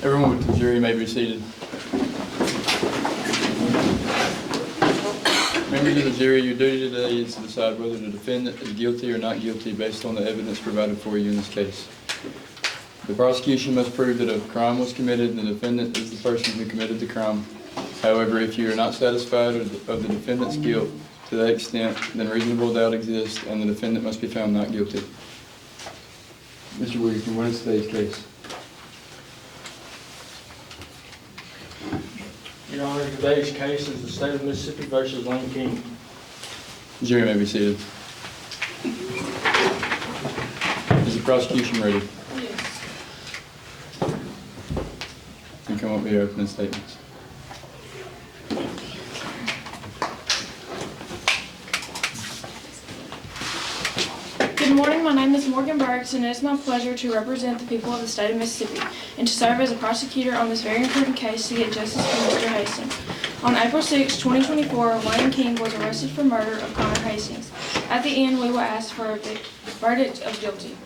Everyone with the jury may be seated. Members of the jury, your duty today is to decide whether the defendant is guilty or not guilty based on the evidence provided for you in this case. The prosecution must prove that a crime was committed and the defendant is the person who committed the crime. However, if you are not satisfied of the defendant's guilt to that extent, then reasonable doubt exists and the defendant must be found not guilty. Mr. Williamson, what is today's case? Your Honor, today's case is the State of Mississippi versus Lane King. The jury may be seated. Is the prosecution ready? Yes. You come up with your opening statements. Good morning, my name is Morgan Burks, and it is my pleasure to represent the people of the state of Mississippi and to serve as a prosecutor on this very important case to get justice for Mr. Hastings. On April 6, 2024, Lane King was arrested for murder of Connor Hastings. At the end, we will ask for a verdict of guilty.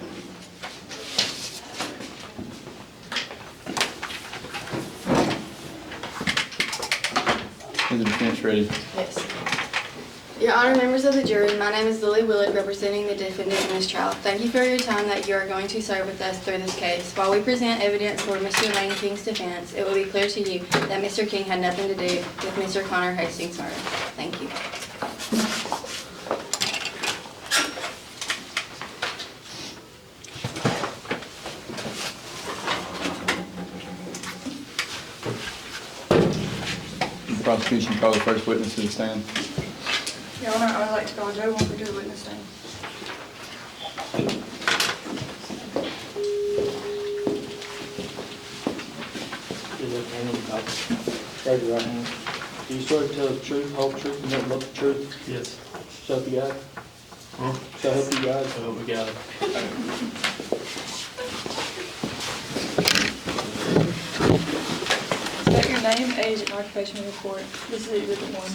Is the defense ready? Yes. Your Honor, members of the jury, my name is Lily Willard, representing the defendant in this trial. Thank you for your time that you are going to serve with us through this case. While we present evidence for Mr. Lane King's defense, it will be clear to you that Mr. King had nothing to do with Mr. Connor Hastings' murder. Thank you. The prosecution call the first witness to the stand. Your Honor, I would like to call Joe Walker to the witness stand. Raise your hand on the top. Raise your right hand. Do you swear to tell the truth, whole truth, and nothing but the truth? Yes. So help you God? Huh? So help you God? So help me God. State your name, age, and occupation report. This is Exhibit 1.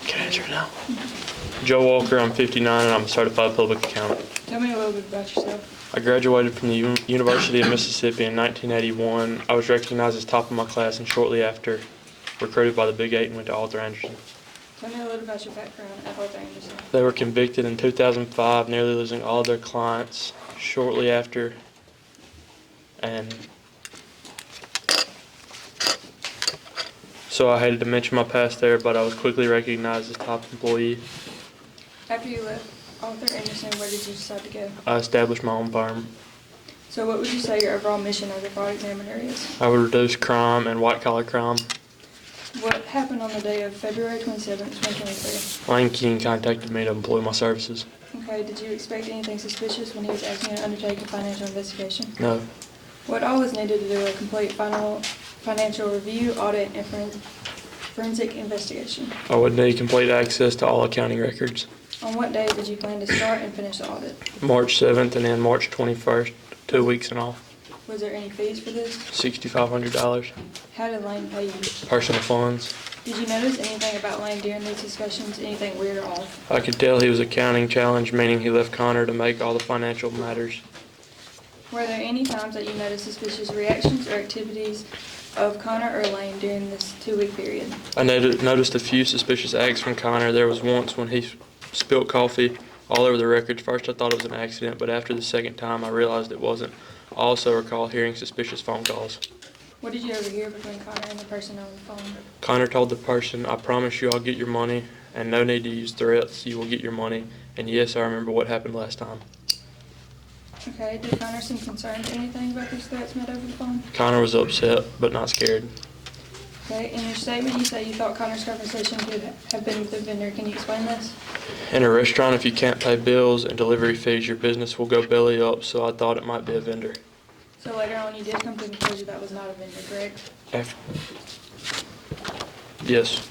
Can I answer now? Joe Walker, I'm 59 and I'm a certified public accountant. Tell me a little bit about yourself. I graduated from the University of Mississippi in 1981. I was recognized as top of my class and shortly after recruited by the Big Eight and went to Arthur Anderson. Tell me a little about your background at Arthur Anderson. They were convicted in 2005, nearly losing all of their clients shortly after, and so I hated to mention my past there, but I was quickly recognized as top employee. After you left Arthur Anderson, where did you decide to go? I established my own firm. So what would you say your overall mission as a fraud examiner is? I would reduce crime and white-collar crime. What happened on the day of February 27, 2023? Lane King contacted me to employ my services. Okay, did you expect anything suspicious when he was asking you to undertake a financial investigation? No. What all was needed to do a complete financial review, audit, and forensic investigation? I would need complete access to all accounting records. On what day did you plan to start and finish the audit? March 7th and then March 21st, 2 weeks and all. Was there any fees for this? $6,500. How did Lane pay you? Personal funds. Did you notice anything about Lane during these discussions? Anything weird or off? I could tell he was accounting challenged, meaning he left Connor to make all the financial matters. Were there any times that you noticed suspicious reactions or activities of Connor or Lane during this 2-week period? I noticed a few suspicious acts from Connor. There was once when he spilled coffee all over the records. First I thought it was an accident, but after the second time I realized it wasn't. I also recall hearing suspicious phone calls. What did you overhear between Connor and the person on the phone? Connor told the person, "I promise you I'll get your money, and no need to use threats, you will get your money. And yes, I remember what happened last time." Okay, did Connor seem concerned anything about these threats made over the phone? Connor was upset, but not scared. Okay, in your statement you say you thought Connor's conversation could have been with the vendor. Can you explain this? In a restaurant, if you can't pay bills and delivery fees, your business will go belly up, so I thought it might be a vendor. So later on you did come to the conclusion that was not a vendor, correct? Yes.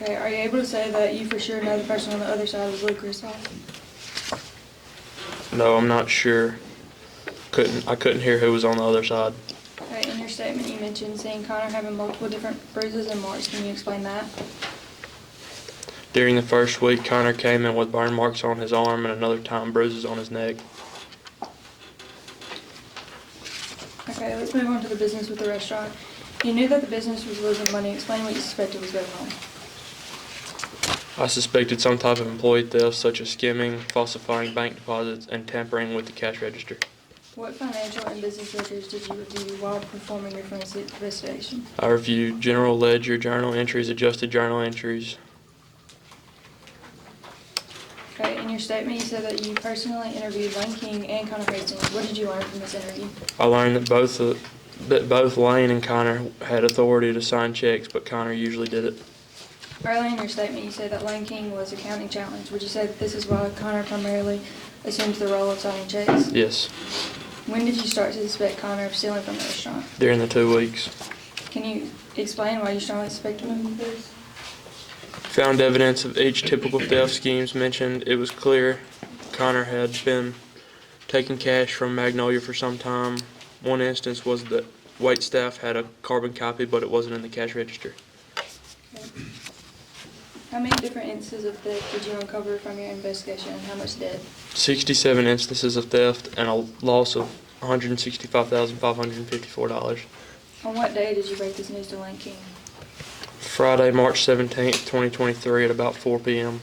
Okay, are you able to say that you for sure know the person on the other side was Luke Griswold? No, I'm not sure. I couldn't hear who was on the other side. Okay, in your statement you mentioned seeing Connor having multiple different bruises and marks. Can you explain that? During the first week, Connor came in with burn marks on his arm and another time bruises on his neck. Okay, let's move on to the business with the restaurant. You knew that the business was losing money. Explain what you suspected was going on. I suspected some type of employee theft, such as skimming, falsifying bank deposits, and tampering with the cash register. What financial and business records did you review while performing your forensic investigation? I reviewed general ledger, journal entries, adjusted journal entries. Okay, in your statement, you said that you personally interviewed Lane King and Connor Hastings. What did you learn from this interview? I learned that both Lane and Connor had authority to sign checks, but Connor usually did it. Early in your statement, you said that Lane King was accounting challenged. Would you say that this is why Connor primarily assumes the role of signing checks? Yes, When did you start to suspect Connor of stealing from the restaurant? during the 2 weeks. Can you explain why you strongly suspected him of this? Found evidence of each typical theft schemes mentioned. It was clear Connor had been taking cash from Magnolia for some time. One instance was that wait staff had a carbon copy, but it wasn't in the cash register. How many different instances of theft did you uncover from your investigation, and how much did? 67 instances of theft and a loss of $165,554. On what day did you break this news to Lane King? Friday, March 17th, 2023 at about 4 p.m.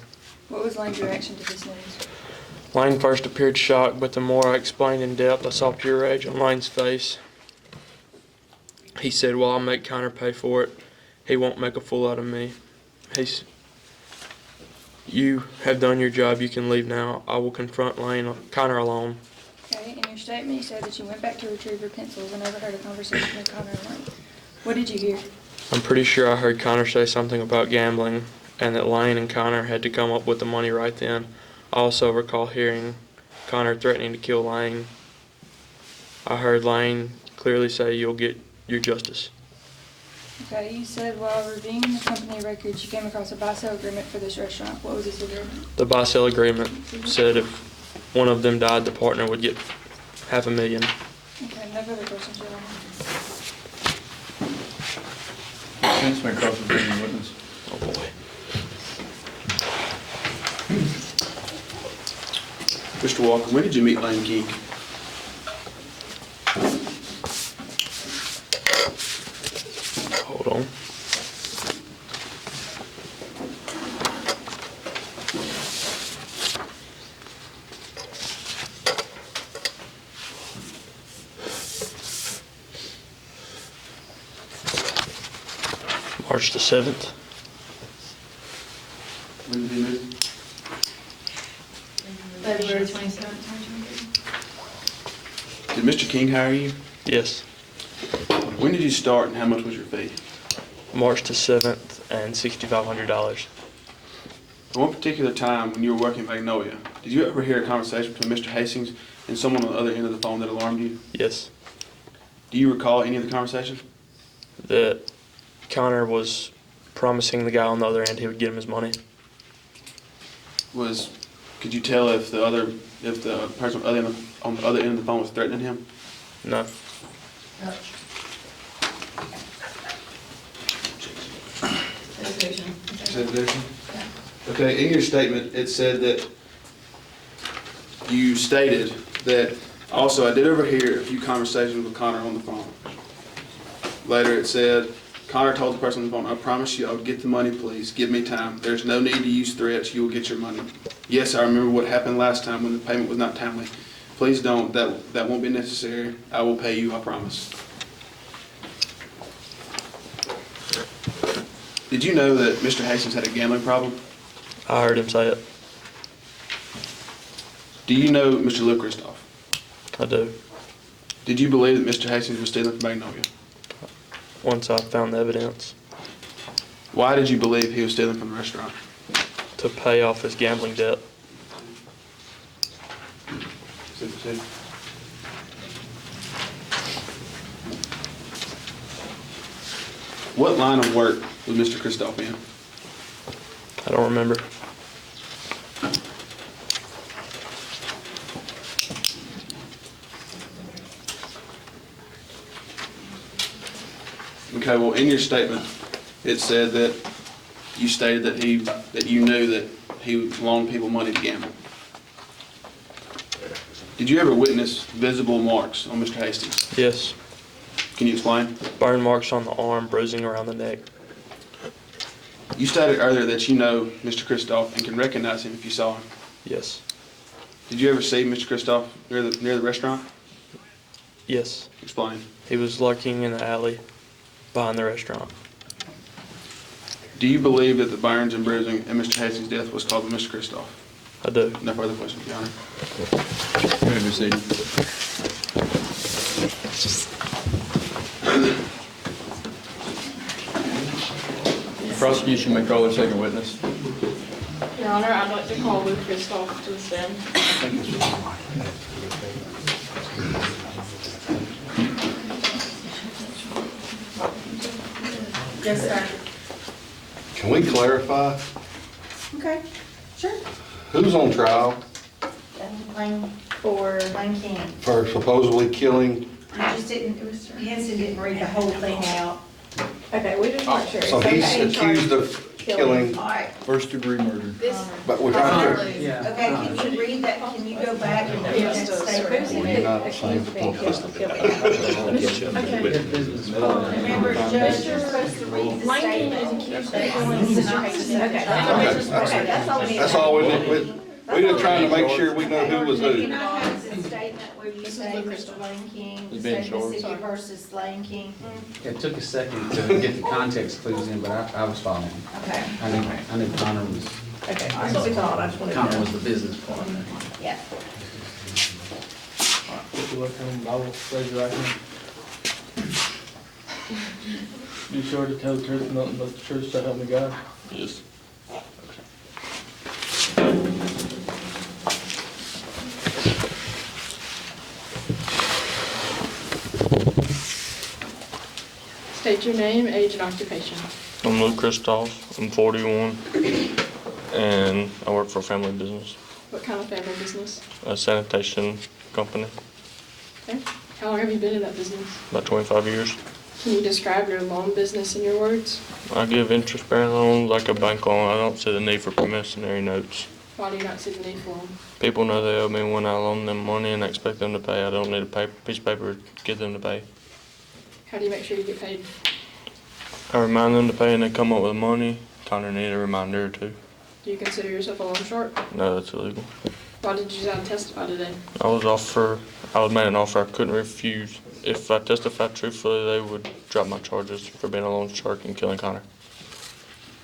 What was Lane's reaction to this news? Lane first appeared shocked, but the more I explained in depth, I saw pure rage on Lane's face. He said, "Well, I'll make Connor pay for it. He won't make a fool out of me. You have done your job. You can leave now. I will confront Connor alone." Okay, in your statement, you said that you went back to retrieve your pencils and overheard a conversation with Connor and Lane. What did you hear? I'm pretty sure I heard Connor say something about gambling and that Lane and Connor had to come up with the money right then. I also recall hearing Connor threatening to kill Lane. I heard Lane clearly say, "You'll get your justice." Okay, you said while reviewing the company records, you came across a buy-sell agreement for this restaurant. What was this agreement? The buy-sell agreement said if one of them died, the partner would get $500,000. Okay, no further questions, Your Honor. Defense may cross-examine the witness. Oh boy. Mr. Walker, when did you meet Lane King? Hold on. March the 7th. When did he move? February 27th, 2023. Did Mr. King hire you? Yes. When did you start and how much was your fee? March the 7th and $6,500. At one particular time when you were working in Magnolia, did you ever hear a conversation between Mr. Hastings and someone on the other end of the phone that alarmed you? Yes. Do you recall any of the conversation? That Connor was promising the guy on the other end he would get him his money. Could you tell if the person on the other end of the phone was threatening him? No. Okay, in your statement, it said that you stated that, also, I did overhear a few conversations with Connor on the phone. Later, it said, Connor told the person on the phone, "I promise you I would get the money, please. Give me time. There's no need to use threats. You will get your money. Yes, I remember what happened last time when the payment was not timely. Please don't. That won't be necessary. I will pay you, I promise." Did you know that Mr. Hastings had a gambling problem? I heard him say it. Do you know Mr. Lou Christoph? I do. Did you believe that Mr. Hastings was stealing from Magnolia? Once I found the evidence. Why did you believe he was stealing from the restaurant? To pay off his gambling debt. What line of work was Mr. Christoph in? I don't remember. Okay, well, in your statement, it said that you stated that you knew that he loaned people money to gamble. Did you ever witness visible marks on Mr. Hastings? Yes. Can you explain? Burn marks on the arm, bruising around the neck. You stated earlier that you know Mr. Kristoff and can recognize him if you saw him. Yes. Did you ever see Mr. Kristoff near the restaurant? Yes. Explain. He was lurking in the alley behind the restaurant. Do you believe that the burns and bruising and Mr. Hastings' death was caused by Mr. Kristoff? I do. No further questions, Your Honor. You may be seated. The prosecution may call their second witness. Your Honor, I'd like to call Luke Kristoff to the stand. Yes, sir. Can we clarify, Okay, sure. who's on trial Lane For King. for supposedly killing? You just didn't, Henson didn't read the whole thing out. Okay, we just weren't sure. So he's accused of killing, All right, First degree murder. This, but we're trying to, okay, can you read that, can you go back and read that statement? we're not saying. Remember, Judge, you're supposed to read the Lanking statement. is accused of killing Mr. Hastings. Okay, that's all we need. That's all we need. We're just trying to make sure we know who was Can who. I have the statement where you say Mr. Lane King, It's the being state of short. Mississippi versus Lane King? It took a second to get the context clues in, but I was following. Okay, I knew Connor was, okay, that's what we thought, I just wanted to Connor know. was the business partner. Yeah. If you look in the Bible, raise your right hand. Be sure to tell the truth and nothing but the truth, so help me God. Yes. State your name, age, and occupation. I'm Luke Kristoff. I'm 41, and I work for a family business, What kind of family business? a sanitation company, Okay. How long have you been in that business? about 25 years. Can you describe your loan business in your words? I give interest-bearing loans like a bank loan. I don't see the need for promissory notes. Why do you not see the need for them? People know they owe me when I loan them money and I expect them to pay. I don't need a piece of paper to get them to pay. How do you make sure you get paid? I remind them to pay and they come up with money. Connor need a reminder or two. Do you consider yourself a loan shark? No, that's illegal. Why did you decide to testify today? I was made an offer I couldn't refuse. If I testified truthfully, they would drop my charges for being a loan shark and killing Connor.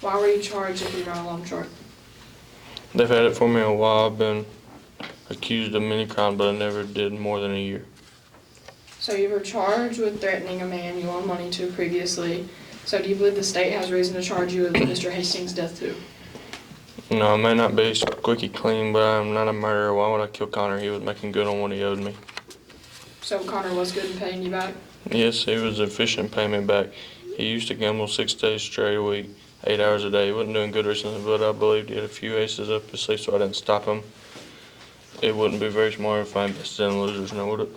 Why were you charged if you're not a loan shark? They've had it for me a while. I've been accused of many crimes, but I never did more than a year. So you were charged with threatening a man you loaned money to previously. So do you believe the state has reason to charge you with Mr. Hastings' death too? No, I may not be squeaky clean, but I'm not a murderer. Why would I kill Connor? He was making good on what he owed me. So Connor was good in paying you back? Yes, he was efficient in paying me back. He used to gamble 6 days straight a week, 8 hours a day. He wasn't doing good recently, but I believed he had a few aces up his sleeve, so I didn't stop him. It wouldn't be very smart if I invested in losers, now would it?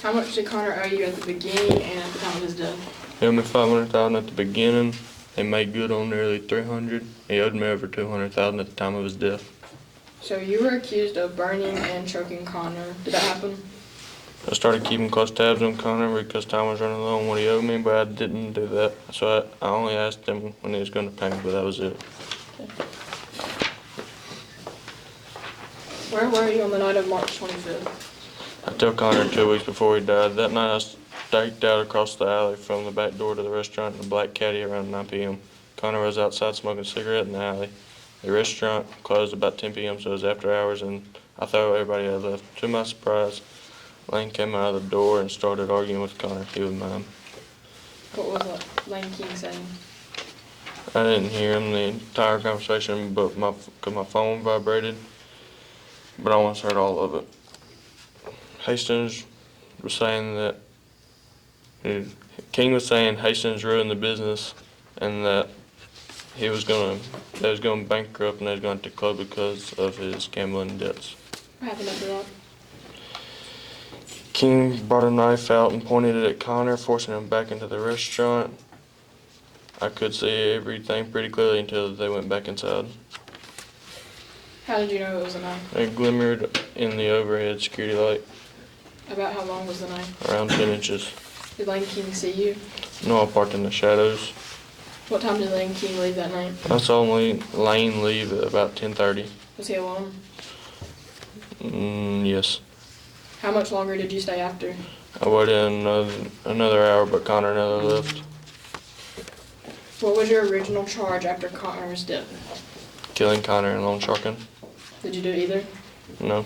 How much did Connor owe you at the beginning and at the time of his death? He owed me $500,000 at the beginning. He made good on nearly $300,000. He owed me over $200,000 at the time of his death. So you were accused of burning and choking Connor. Did that happen? I started keeping close tabs on Connor because time was running low on what he owed me, but I didn't do that. So I only asked him when he was going to pay me, but that was it. Where were you on the night of March 25th? I told Connor 2 weeks before he died. That night I staked out across the alley from the back door to the restaurant in a black caddy around 9 p.m. Connor was outside smoking a cigarette in the alley. The restaurant closed about 10 p.m., so it was after hours, and I thought everybody had left. To my surprise, Lane came out of the door and started arguing with Connor. He was mine. What was Lane King saying? I didn't hear him the entire conversation, but because my phone vibrated, but I almost heard all of it. Hastings was saying that King was saying Hastings ruined the business and that they was going bankrupt and they was going to close because of his gambling debts. What happened after that? King brought a knife out and pointed it at Connor, forcing him back into the restaurant. I could see everything pretty clearly until they went back inside. How did you know it was a knife? It glimmered in the overhead security light, About how long was the knife? around 10 inches. Did Lane King see you? No, I parked in the shadows. What time did Lane King leave that night? I saw Lane leave at about 10:30. Was he alone? Yes. How much longer did you stay after? I waited another hour, but Connor never left. What was your original charge after Connor's death? Killing Connor and loan sharking? Did you do either? No.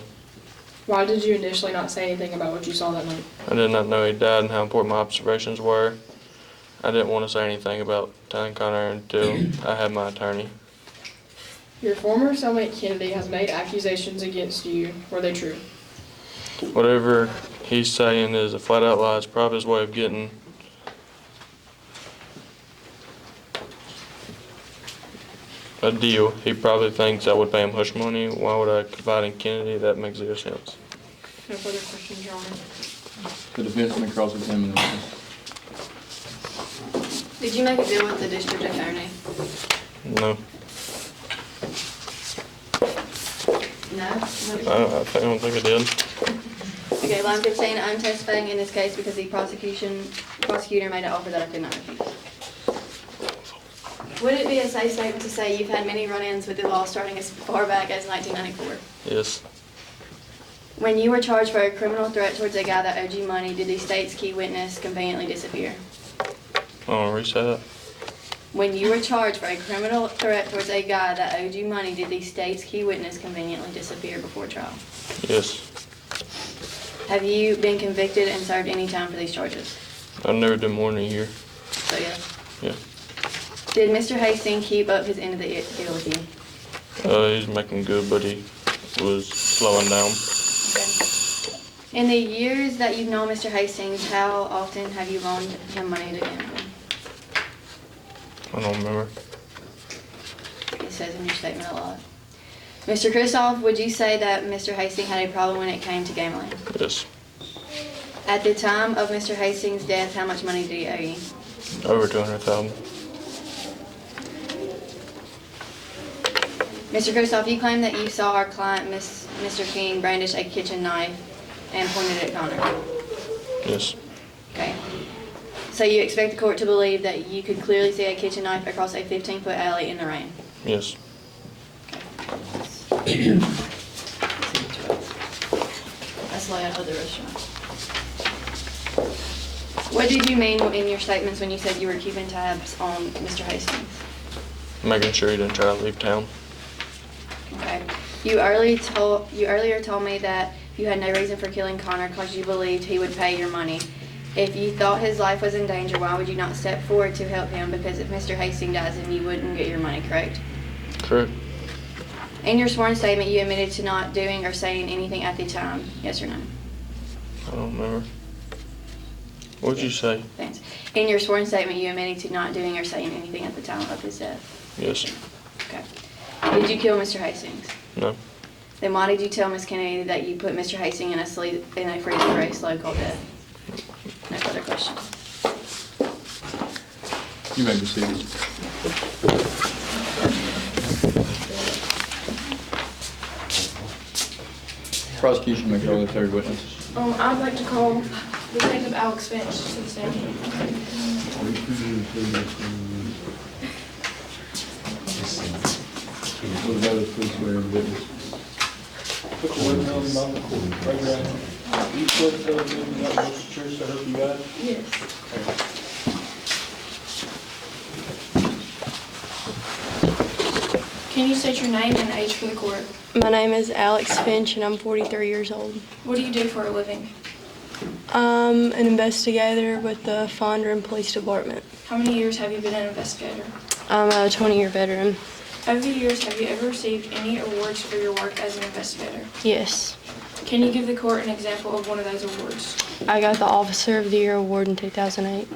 Why did you initially not say anything about what you saw that night? I did not know he died and how important my observations were. I didn't want to say anything about telling Connor until I had my attorney. Your former cellmate Kennedy has made accusations against you. Were they true? Whatever he's saying is a flat out lie. It's probably his way of getting a deal. He probably thinks I would pay him hush money. Why would I confide in Kennedy? That makes zero sense. No further questions, Your Honor. The defense may cross-examine the witness. Did you make a deal with the district attorney? No. No? I don't think I did. Okay, line 15, I'm testifying in this case because the prosecutor made an offer that I could not refuse. Would it be a safe statement to say you've had many run-ins with the law starting as far back as 1994? Yes. When you were charged for a criminal threat towards a guy that owed you money, did the state's key witness conveniently disappear? Oh, reset that. When you were charged for a criminal threat towards a guy that owed you money, did the state's key witness conveniently disappear before trial? Yes. Have you been convicted and served any time for these charges? I've never done more than a year. So yes. Yeah. Did Mr. Hastings keep up his end of the deal with you? He's making good, but he was slowing down. In the years that you've known Mr. Hastings, how often have you loaned him money to gamble? I don't remember. It says in your statement a lot. Mr. Kristoff, would you say that Mr. Hastings had a problem when it came to gambling? Yes. At the time of Mr. Hastings' death, how much money did he owe you? Over 200,000. Mr. Kristoff, you claim that you saw our client, Mr. King, brandish a kitchen knife and pointed it at Connor. Yes. Okay. So you expect the court to believe that you could clearly see a kitchen knife across a 15-foot alley in the rain? Yes. That's the layout of the restaurant. What did you mean in your statements when you said you were keeping tabs on Mr. Hastings? Making sure he didn't try to leave town. Okay. You earlier told me that you had no reason for killing Connor because you believed he would pay your money. If you thought his life was in danger, why would you not step forward to help him? Because if Mr. Hastings dies, then you wouldn't get your money, correct? Correct. In your sworn statement, you admitted to not doing or saying anything at the time. Yes or no? I don't remember. What'd you say? Thanks. In your sworn statement, you admitted to not doing or saying anything at the time of his death. Yes. Okay. Did you kill Mr. Hastings? No. Then why did you tell Miss Kennedy that you put Mr. Hastings in a freezer for a slow cold death? No further questions. You may be seated. Prosecution may call the third witness. I'd like to call Detective Alex Finch to the stand. Will the vote please swear in the witness? Put your right hand on the mouth, right your hand. You swear to tell the truth and nothing but the truth, so help you God? Yes. Can you state your name and age for the court? My name is Alex Finch and I'm 43 years old. What do you do for a living? I'm an investigator with the Fondren Police Department. How many years have you been an investigator? I'm a 20-year veteran. Over the years, have you ever received any awards for your work as an investigator? Yes. Can you give the court an example of one of those awards? I got the Officer of the Year award in 2008.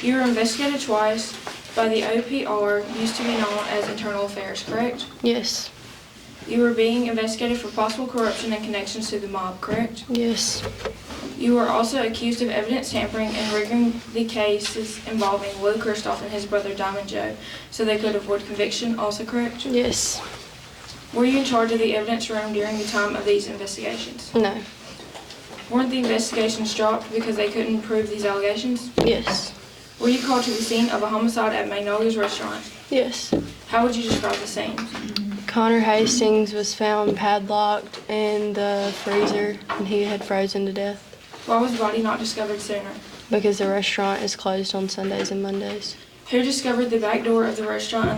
You were investigated twice by the OPR, used to be known as Internal Affairs, correct? Yes. You were being investigated for possible corruption and connections to the mob, correct? Yes. You were also accused of evidence tampering and rigging the cases involving Lou Kristoff and his brother Diamond Joe so they could avoid conviction, also correct? Yes. Were you in charge of the evidence room during the time of these investigations? No. Weren't the investigations dropped because they couldn't prove these allegations? Yes. Were you called to the scene of a homicide at Magnolia's restaurant? Yes. How would you describe the scene? Connor Hastings was found padlocked in the freezer and he had frozen to death Why was the body not discovered sooner? because the restaurant is closed on Sundays and Mondays. Who discovered the back door of the restaurant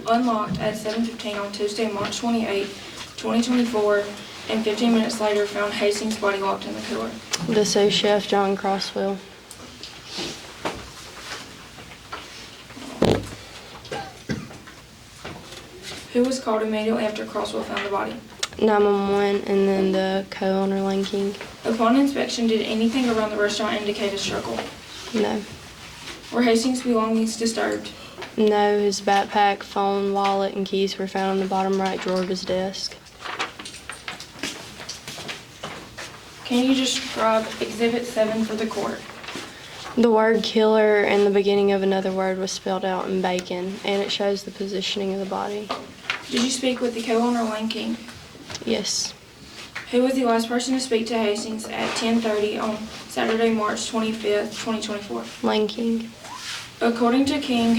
unlocked at 7:15 on Tuesday, March 28, 2024, and 15 minutes later found Hastings' body locked in the cooler? The sous chef, John Crosswell. Who was called immediately after Crosswell found the body? 911 and then the co-owner, Lane King. Upon inspection, did anything around the restaurant indicate a struggle? No. Were Hastings' belongings disturbed? No, his backpack, phone, wallet, and keys were found on the bottom right drawer of his desk. Can you describe Exhibit 7 for the court? The word killer and the beginning of another word was spelled out in bacon, and it shows the positioning of the body. Did you speak with the co-owner, Lane King? Yes. Who was the last person to speak to Hastings at 10:30 on Saturday, March 25th, 2024? Lane King. According to King,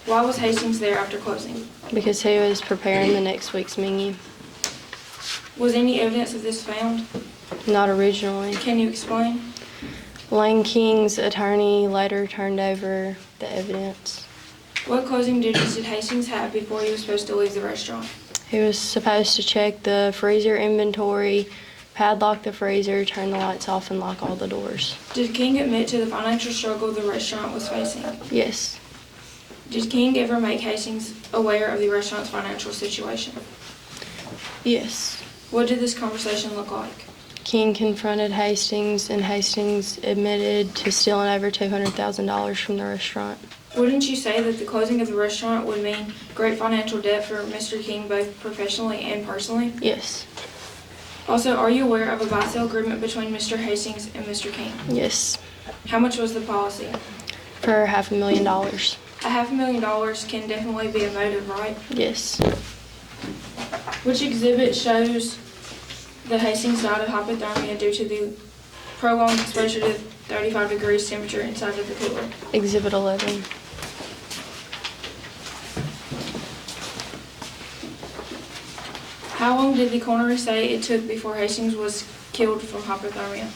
why was Hastings there after closing? Because he was preparing the next week's menu. Was any evidence of this found? Not originally. Can you explain? Lane King's attorney later turned over the evidence. What closing duties did Hastings have before he was supposed to leave the restaurant? He was supposed to check the freezer inventory, padlock the freezer, turn the lights off, and lock all the doors. Did King admit to the financial struggle the restaurant was facing? Yes. Did King ever make Hastings aware of the restaurant's financial situation? Yes. What did this conversation look like? King confronted Hastings, and Hastings admitted to stealing over $200,000 from the restaurant. Wouldn't you say that the closing of the restaurant would mean great financial debt for Mr. King both professionally and personally? Yes. Also, are you aware of a buy-sell agreement between Mr. Hastings and Mr. King? Yes. How much was the policy? For $500,000. $500,000 can definitely be a motive, right? Yes. Which exhibit shows that Hastings died of hypothermia due to the prolonged exposure to 35 degrees temperature inside of the cooler? Exhibit 11. How long did the coroner say it took before Hastings was killed from hypothermia?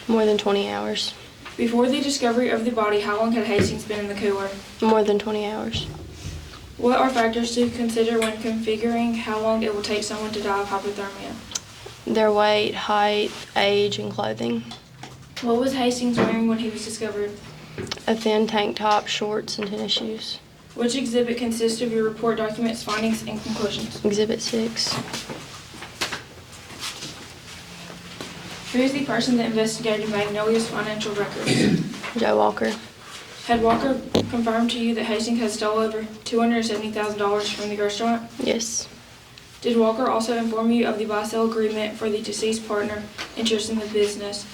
More than 20 hours. Before the discovery of the body, how long had Hastings been in the cooler? More than 20 hours. What are factors to consider when configuring how long it will take someone to die of hypothermia? Their weight, height, age, and clothing. What was Hastings wearing when he was discovered? A thin tank top, shorts, and tennis shoes. Which exhibit consists of your report documents, findings, and conclusions? Exhibit 6. Who is the person that investigated Magnolia's financial records? Joe Walker. Had Walker confirmed to you that Hastings had stolen over $270,000 from the restaurant? Yes. Did Walker also inform you of the buy-sell agreement for the deceased partner interest in the business,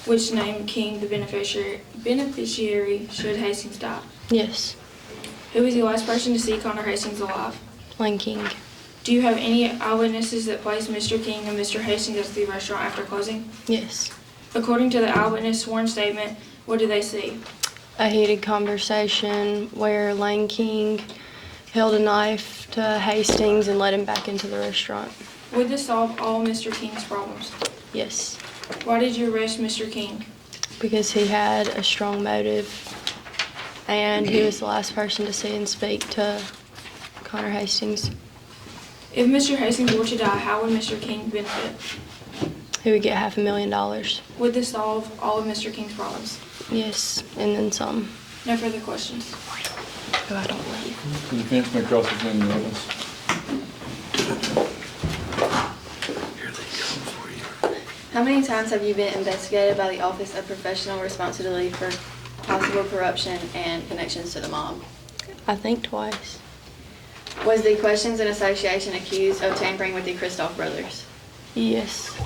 which named King the beneficiary should Hastings die? Yes. Who is the last person to see Connor Hastings alive? Lane King. Do you have any eyewitnesses that placed Mr. King and Mr. Hastings at the restaurant after closing? Yes. According to the eyewitness sworn statement, what did they see? A heated conversation where Lane King held a knife to Hastings and led him back into the restaurant. Would this solve all Mr. King's problems? Yes. Why did you arrest Mr. King? Because he had a strong motive and he was the last person to see and speak to Connor Hastings. If Mr. Hastings were to die, how would Mr. King benefit? He would get $500,000. Would this solve all of Mr. King's problems? Yes, and then some. No further questions. Go out, don't leave. The defense may cross-examine the witness. How many times have you been investigated by the Office of Professional Responsibility for possible corruption and connections to the mob? I think twice. Was the Questions and Association accused of tampering with the Kristoff brothers? Yes.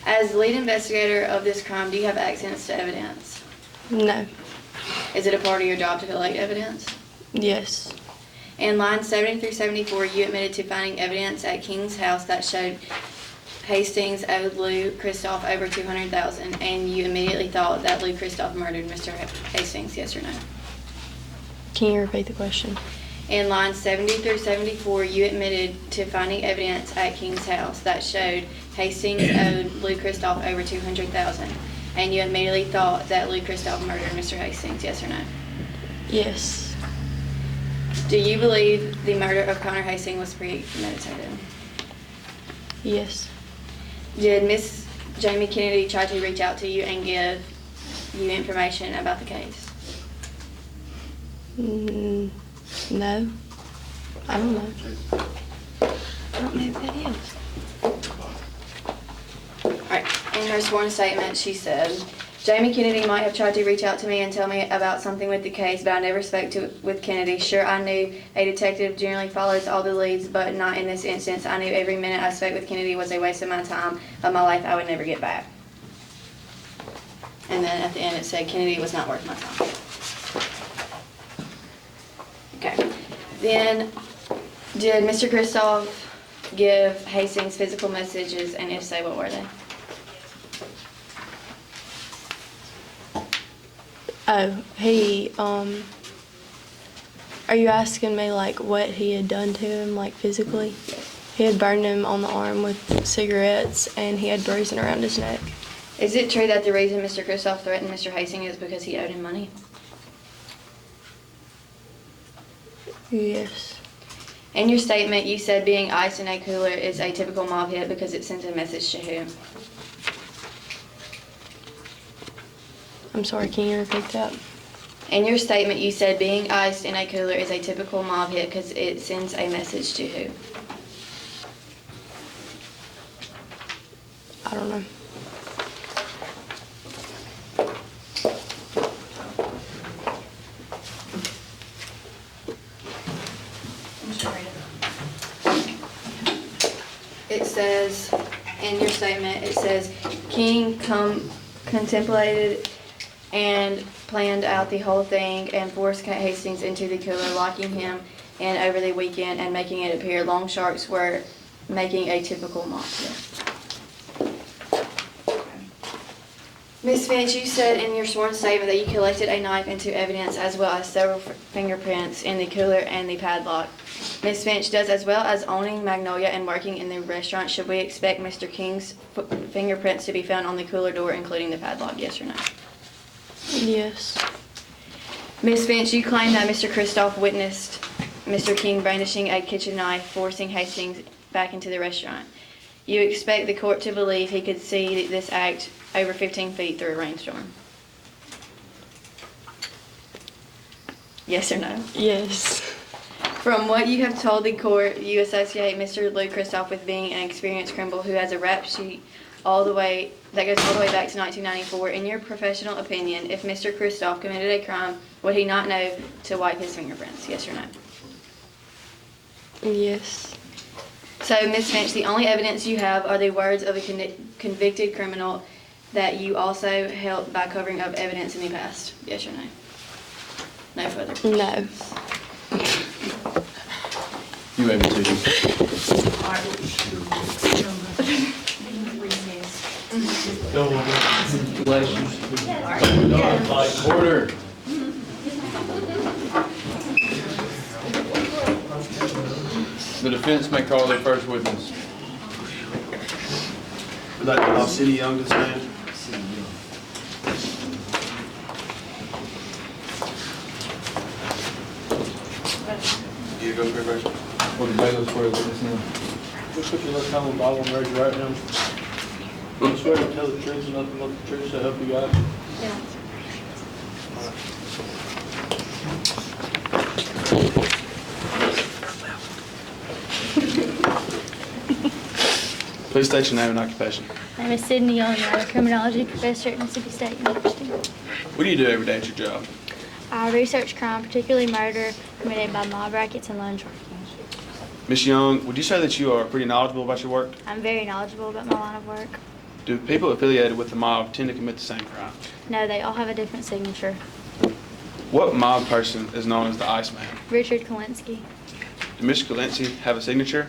As lead investigator of this crime, do you have access to evidence? No. Is it a part of your job to collect evidence? Yes. In lines 70 through 74, you admitted to finding evidence at King's house that showed Hastings owed Lou Christoph over $200,000, and you immediately thought that Lou Christoph murdered Mr. Hastings, yes or no? Can you repeat the question? In lines 70 through 74, you admitted to finding evidence at King's house that showed Hastings owed Lou Christoph over $200,000, and you immediately thought that Lou Christoph murdered Mr. Hastings, yes or no? Yes. Do you believe the murder of Connor Hastings was premeditated? Yes. Did Miss Jamie Kennedy try to reach out to you and give you information about the case? No. I don't know. I don't know who that is. Alright, in her sworn statement, she said, Jamie Kennedy might have tried to reach out to me and tell me about something with the case, but I never spoke with Kennedy. Sure, I knew a detective generally follows all the leads, but not in this instance. I knew every minute I spoke with Kennedy was a waste of my time, of my life I would never get back. And then at the end it said, Kennedy was not worth my time. Okay. Then, did Mr. Christoph give Hastings physical messages, and if so, what were they? Oh, are you asking me like what he had done to him, like physically? He had burned him on the arm with cigarettes and he had bruising around his neck. Is it true that the reason Mr. Christoph threatened Mr. Hastings is because he owed him money? Yes. In your statement, you said being iced in a cooler is a typical mob hit because it sends a message to who? I'm sorry, can you repeat that? In your statement, you said being iced in a cooler is a typical mob hit because it sends a message to who? I don't know. It says, in your statement, it says, King contemplated and planned out the whole thing and forced Hastings into the cooler, locking him in over the weekend and making it appear long sharks were making a typical mob hit. Ms. Finch, you said in your sworn statement that you collected a knife into evidence as well as several fingerprints in the cooler and the padlock. Ms. Finch, does as well as owning Magnolia and working in the restaurant, should we expect Mr. King's fingerprints to be found on the cooler door, including the padlock, yes or no? Yes. Ms. Finch, you claim that Mr. Christoph witnessed Mr. King brandishing a kitchen knife, forcing Hastings back into the restaurant. You expect the court to believe he could see this act over 15 feet through a rainstorm? Yes or no? Yes. From what you have told the court, you associate Mr. Lou Christoph with being an experienced criminal who has a rap sheet that goes all the way back to 1994. In your professional opinion, if Mr. Christoph committed a crime, would he not know to wipe his fingerprints? Yes or no? Yes. So, Ms. Finch, the only evidence you have are the words of a convicted criminal that you also helped by covering up evidence in the past. Yes or no? No further questions. No. You may be seated. Order. The defense may call their first witness. Would like to call City Young to stand. You go first. Will the bailiff swear the witness in? Just put your left hand on the Bible and raise your right hand. You swear to tell the truth and nothing but the truth, so help you God? Yeah. Please state your name and occupation. My name is Sydney Young, and I'm a criminology professor at Mississippi State University. What do you do every day at your job? I research crime, particularly murder, committed by mob rackets and loan sharking. Ms. Young, would you say that you are pretty knowledgeable about your work? I'm very knowledgeable about my line of work. Do people affiliated with the mob tend to commit the same crime? No, they all have a different signature. What mob person is known as the Iceman? Richard Kalinsky. Did Mr. Kalinsky have a signature?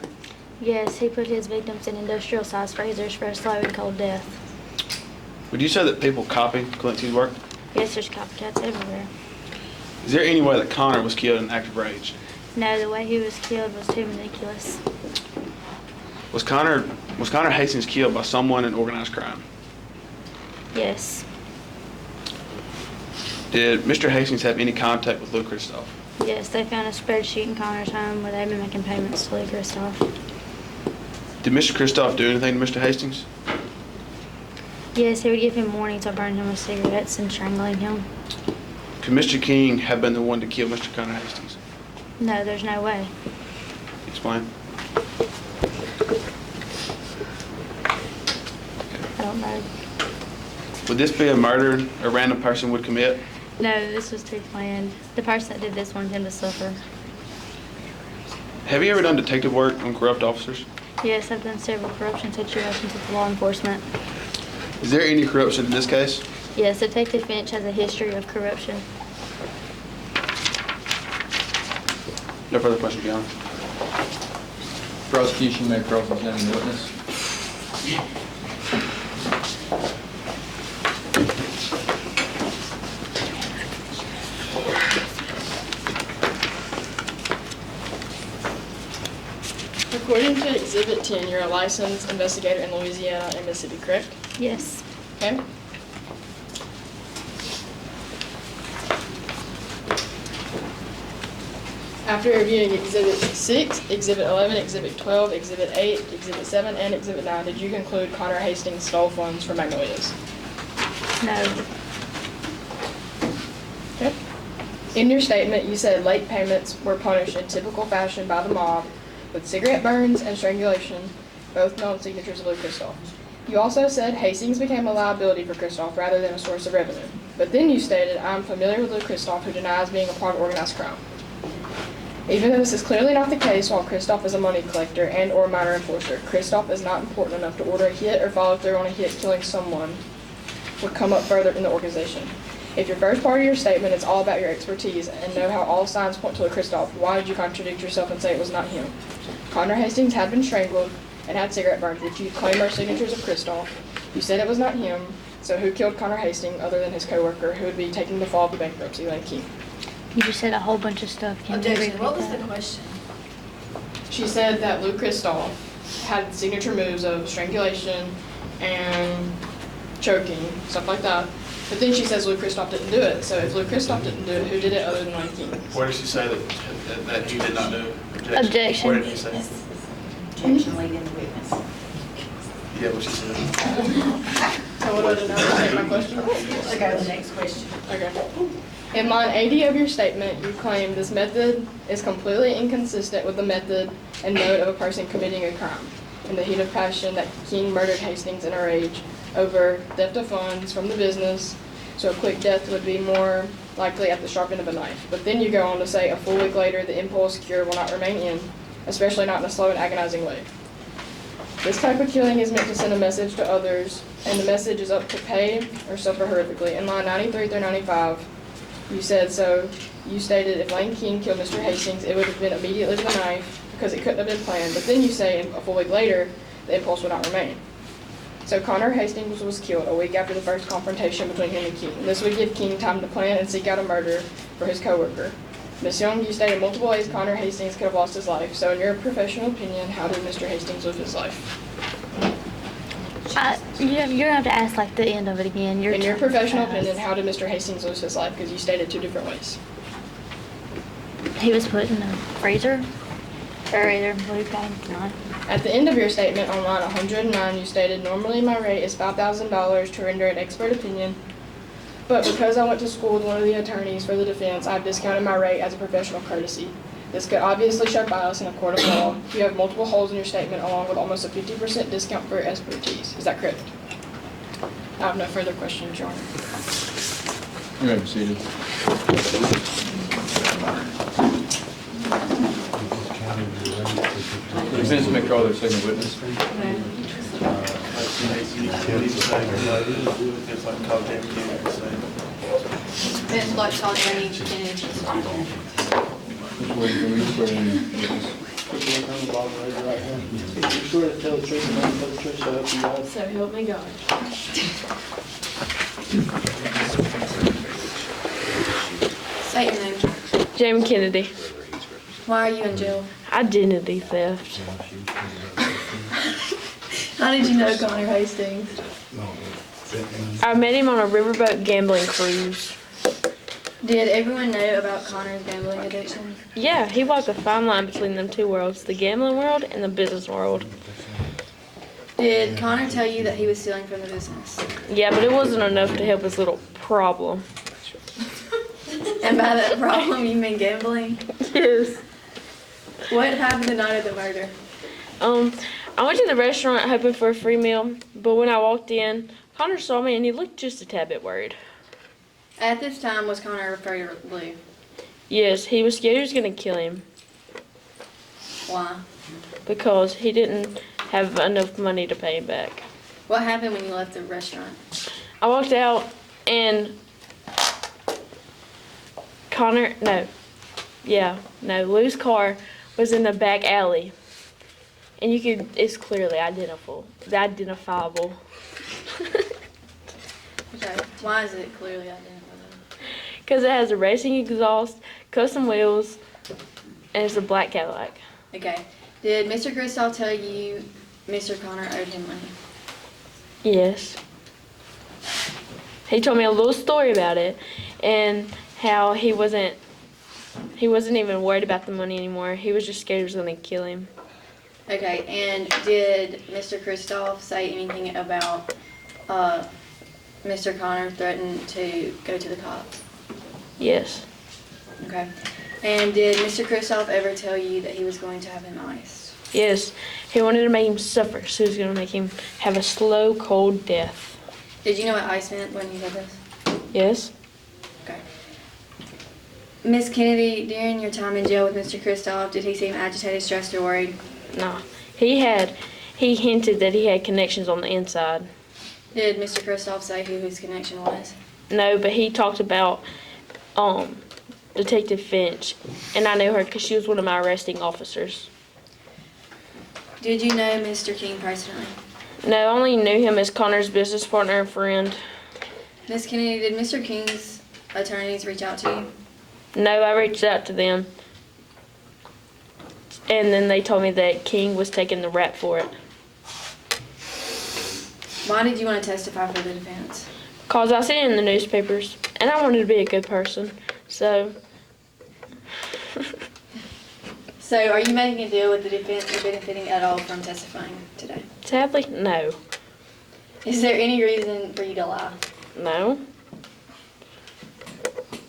Yes, he put his victims in industrial-sized freezers for a slow and cold death. Would you say that people copy Kalinsky's work? Yes, there's copycats everywhere. Is there any way that Connor was killed in an act of rage? No, the way he was killed was too ridiculous. Was Connor Hastings killed by someone in organized crime? Yes. Did Mr. Hastings have any contact with Lou Christoph? Yes, they found a spreadsheet in Connor's home where they'd been making payments to Lou Christoph. Did Mr. Christoph do anything to Mr. Hastings? Yes, he would give him warnings or burn him with cigarettes and strangling him. Could Mr. King have been the one to kill Mr. Connor Hastings? No, there's no way. Explain. I don't know. Would this be a murder a random person would commit? No, this was too planned. The person that did this wanted him to suffer. Have you ever done detective work on corrupt officers? Yes, I've done several corruption situations with law enforcement. Is there any corruption in this case? Yes, Detective Finch has a history of corruption. No further questions, Your Honor. Prosecution may cross-examine the witness. According to Exhibit 10, you're a licensed investigator in Louisiana and Mississippi, correct? Yes. Okay. After reviewing Exhibit 6, Exhibit 11, Exhibit 12, Exhibit 8, Exhibit 7, and Exhibit 9, did you conclude Connor Hastings stole funds from Magnolia's? No. Okay. In your statement, you said late payments were punished in typical fashion by the mob with cigarette burns and strangulation, both known signatures of Lou Christoph. You also said Hastings became a liability for Christoph rather than a source of revenue. But then you stated, I'm familiar with Lou Christoph, who denies being a part of organized crime. Even though this is clearly not the case, while Christoph is a money collector and or minor enforcer, Christoph is not important enough to order a hit or follow through on a hit killing someone would come up further in the organization. If your first part of your statement is all about your expertise and know how all signs point to Lou Christoph, why did you contradict yourself and say it was not him? Connor Hastings had been strangled and had cigarette burns, which you claim are signatures of Christoph. You said it was not him, so who killed Connor Hastings other than his co-worker who would be taking the fall of the bankruptcy, Lane King? You just said a whole bunch of stuff. Can you repeat What was the that? question? She said that Lou Christoph had signature moves of strangulation and choking, stuff like that. But then she says Lou Christoph didn't do it. So if Lou Christoph didn't do it, who did it other than Lane King? Where did she say that you did not do it? Objection. Where did she say? Objection, lead in the witness. Yeah, what she said. So what do I do now? Take my question? Let's go to the next question. Okay. In line 80 of your statement, you claim this method is completely inconsistent with the method and mode of a person committing a crime. In the heat of passion that King murdered Hastings in a rage over theft of funds from the business, so a quick death would be more likely at the sharp end of a knife. But then you go on to say a full week later, the impulse cure will not remain in, especially not in a slow and agonizing way. This type of killing is meant to send a message to others, and the message is up to pay or suffer horrifically. In line 93 through 95, you said, so you stated if Lane King killed Mr. Hastings, it would have been immediately with a knife because it couldn't have been planned. But then you say a full week later, the impulse would not remain. So Connor Hastings was killed a week after the first confrontation between him and King. This would give King time to plan and seek out a murder for his co-worker. Ms. Young, you stated multiple ways Connor Hastings could have lost his life. So in your professional opinion, how did Mr. Hastings live his life? You're gonna have to ask like the end of it again. In your professional opinion, how did Mr. Hastings lose his life? Because you stated two different ways. He was put in a freezer, or either blue paint, not. At the end of your statement on line 109, you stated, normally my rate is $5,000 to render an expert opinion, but because I went to school with one of the attorneys for the defense, I've discounted my rate as a professional courtesy. This could obviously show bias in a court of law. You have multiple holes in your statement along with almost a 50% discount for your expertise. Is that correct? I have no further questions, Your Honor. You may be seated. The defense may call their second witness. It's like called Jamie Kennedy say. Vince Black called Jamie Kennedy to stand. Just wait for me to swear in. Put your left hand on the Bible, raise your right hand. You swear to tell the truth and nothing but the truth, so help you God. So help me God. State your name. Jamie Kennedy. Why are you in jail? Identity theft. How did you know Connor Hastings? I met him on a riverboat gambling cruise. Did everyone know about Connor's gambling addiction? Yeah, he walked a fine line between them two worlds, the gambling world and the business world. Did Connor tell you that he was stealing from the business? Yeah, but it wasn't enough to help his little problem. And by that problem, you mean gambling? Yes. What happened the night of the murder? I went to the restaurant hoping for a free meal, but when I walked in, Connor saw me and he looked just a tad bit worried. At this time, was Connor afraid of Blue? Yes, he was scared he was going to kill him Why? because he didn't have enough money to pay him back. What happened when you left the restaurant? I walked out and Lou's car was in the back alley. And it's clearly identifiable. Okay. Why is it clearly identified? Because it has a racing exhaust, custom wheels, and it's a black Cadillac. Okay. Did Mr. Kristoff tell you Mr. Connor owed him money? Yes. He told me a little story about it and how he wasn't even worried about the money anymore. He was just scared he was going to kill him. Okay. And did Mr. Kristoff say anything about Mr. Connor threatened to go to the cops? Yes. Okay. And did Mr. Kristoff ever tell you that he was going to have him iced? Yes. He wanted to make him suffer, so he was going to make him have a slow, cold death. Did you know what ice meant when you said this? Yes. Okay. Miss Kennedy, during your time in jail with Mr. Kristoff, did he seem agitated, stressed, or worried? No. He hinted that he had connections on the inside. Did Mr. Kristoff say who his connection was? No, but he talked about Detective Finch, and I knew her because she was one of my arresting officers. Did you know Mr. King personally? No, I only knew him as Connor's business partner and friend. Miss Kennedy, did Mr. King's attorneys reach out to you? No, I reached out to them, and then they told me that King was taking the rap for it. Why did you want to testify for the defense? Because I seen it in the newspapers, and I wanted to be a good person, so... So, are you making a deal with the defense or benefiting at all from testifying today? Sadly, no. Is there any reason for you to lie? No.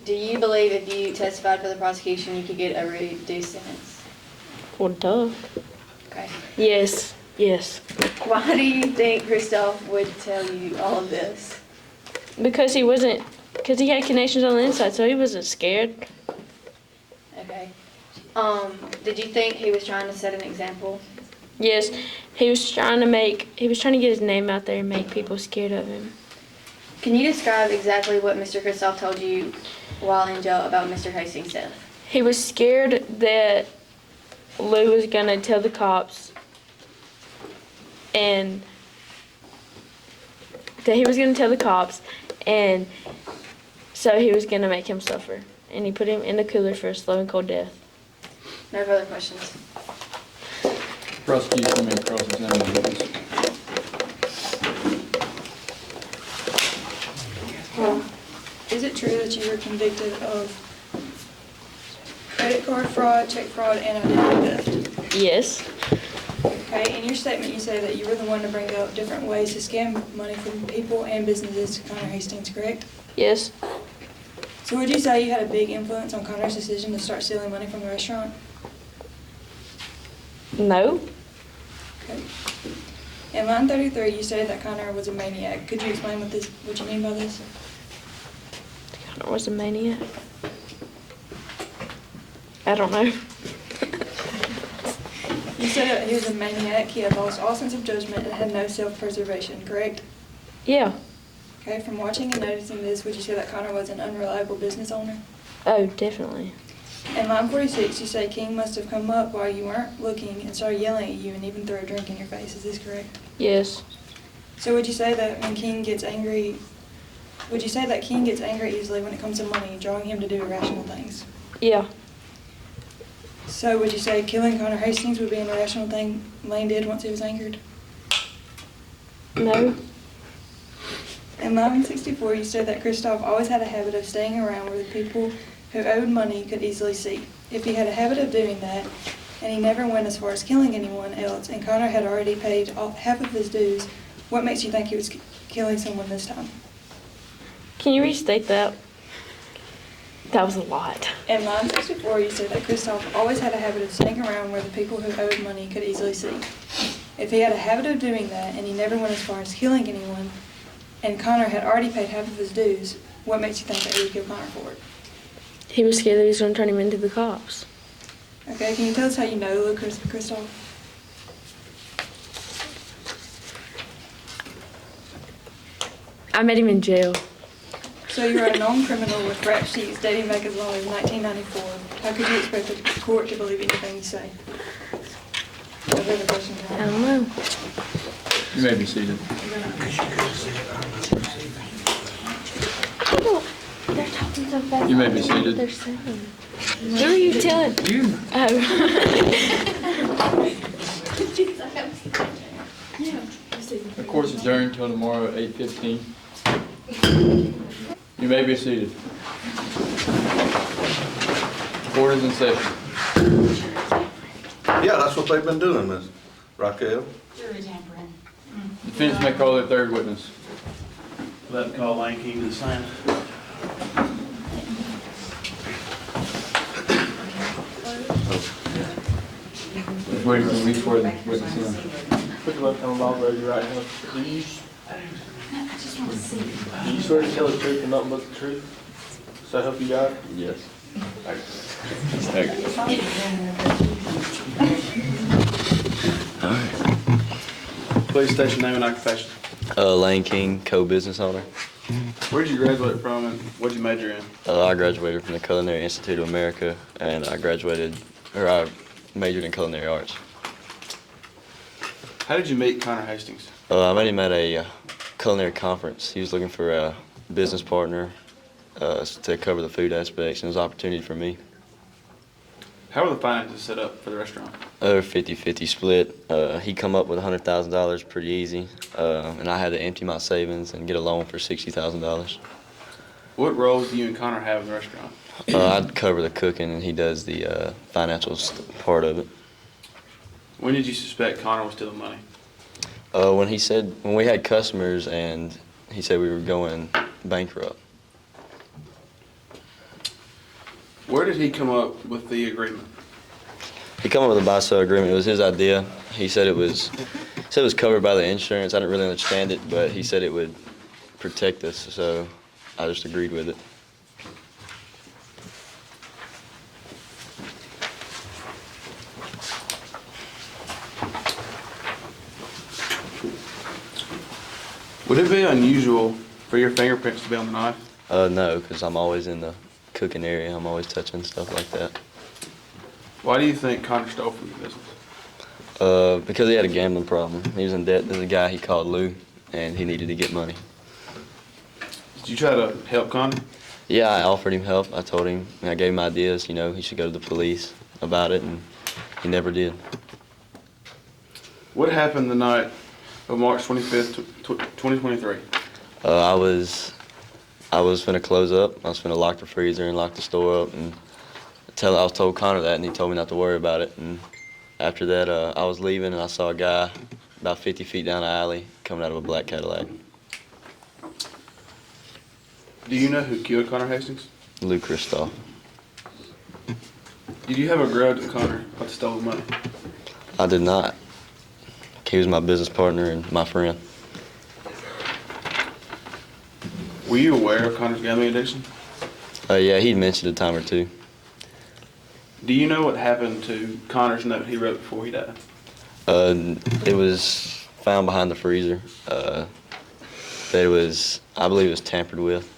Do you believe if you testified for the prosecution, you could get a reduced sentence? Well, duh. Okay. Yes. Yes. Why do you think Kristoff would tell you all of this? Because he had connections on the inside, so he wasn't scared. Okay. Did you think he was trying to set an example? Yes, he was trying to get his name out there and make people scared of him. Can you describe exactly what Mr. Kristoff told you while in jail about Mr. Hastings' death? He was scared that Lou was going to tell the cops and so he was going to make him suffer. And he put him in the cooler for a slow and cold death. No further questions. Prosecution may cross-examine the witness. Is it true that you were convicted of credit card fraud, check fraud, and identity theft? Yes. Okay, in your statement you say that you were the one to bring up different ways to scam money from people and businesses to Connor Hastings, correct? Yes. So would you say you had a big influence on Connor's decision to start stealing money from the restaurant? No. Okay. In line 33, you said that Connor was a maniac. Could you explain what you mean by this? Connor was a maniac. I don't know. You said that he was a maniac, he had lost all sense of judgment, and had no self-preservation, correct? Yeah. Okay, from watching and noticing this, would you say that Connor was an unreliable business owner? Oh, definitely. In line 46, you say King must have come up while you weren't looking and started yelling at you and even threw a drink in your face. Is this correct? Yes. So would you say that when King gets angry, would you say that King gets angry easily when it comes to money, drawing him to do irrational things? Yeah. So would you say killing Connor Hastings would be an irrational thing Lane did once he was angered? No. In line 64, you said that Christoph always had a habit of staying around where the people who owed money could easily see. If he had a habit of doing that, and he never went as far as killing anyone else, and Connor had already paid half of his dues, what makes you think he was killing someone this time? Can you restate that? That was a lot. In line 64, you said that Christoph always had a habit of staying around where the people who owed money could easily see. If he had a habit of doing that, and he never went as far as killing anyone, and Connor had already paid half of his dues, what makes you think that he would kill Connor for it? He was scared that he was going to turn him into the cops. Okay, can you tell us how you know Christoph? I met him in jail. So you are a known criminal with rap sheets dating back as long as 1994. How could you expect the court to believe anything you say? No further questions, I Your Honor. don't know. You may be seated. They're talking so fast. You may be seated. They're saying. Who are you telling? You. Oh. The court's adjourned until tomorrow at 8:15. You may be seated. Court is in session. Yeah, that's what they've been doing, Miss Raquel. Jury tampering. Defendants may call their third witness. Let them call Lane King to the stand. Just waiting for me for the witness in. Put your left hand on the Bible, raise your right hand. Do you swear to tell the truth and nothing but the truth? So help you God? Yes. Please state your name and occupation. Lane King, co-business owner. Where'd you graduate from and what'd you major in? I graduated from the Culinary Institute of America, and I majored in culinary arts. How did you meet Connor Hastings? I met him at a culinary conference. He was looking for a business partner to cover the food aspects, and it was an opportunity for me. How were the finances set up for the restaurant? 50-50 split. He come up with $100,000 pretty easy, and I had to empty my savings and get a loan for $60,000. What roles do you and Connor have in the restaurant? I'd cover the cooking, and he does the financial part of it. When did you suspect Connor was stealing money? When we had customers and he said we were going bankrupt. Where did he come up with the agreement? He came up with a buy-sell agreement. It was his idea. He said it was covered by the insurance. I didn't really understand it, but he said it would protect us, so I just agreed with it. Would it be unusual for your fingerprints to be on the knife? No, because I'm always in the cooking area. I'm always touching stuff like that. Why do you think Connor stole from the business? Because he had a gambling problem. He was in debt. There's a guy he called Lou, and he needed to get money. Did you try to help Connor? Yeah, I offered him help. I told him, and I gave him ideas, he should go to the police about it, and he never did. What happened the night of March 25th, 2023? I was finna close up. I was finna lock the freezer and lock the store up, and I was told Connor that, and he told me not to worry about it. And after that, I was leaving, and I saw a guy about 50 feet down the alley coming out of a black Cadillac. Do you know who killed Connor Hastings? Lou Christoph. Did you have a grudge with Connor about the stolen money? I did not. He was my business partner and my friend. Were you aware of Connor's gambling addiction? Yeah, he'd mentioned a time or two. Do you know what happened to Connor's note he wrote before he died? It was found behind the freezer. That it was, I believe it was tampered with.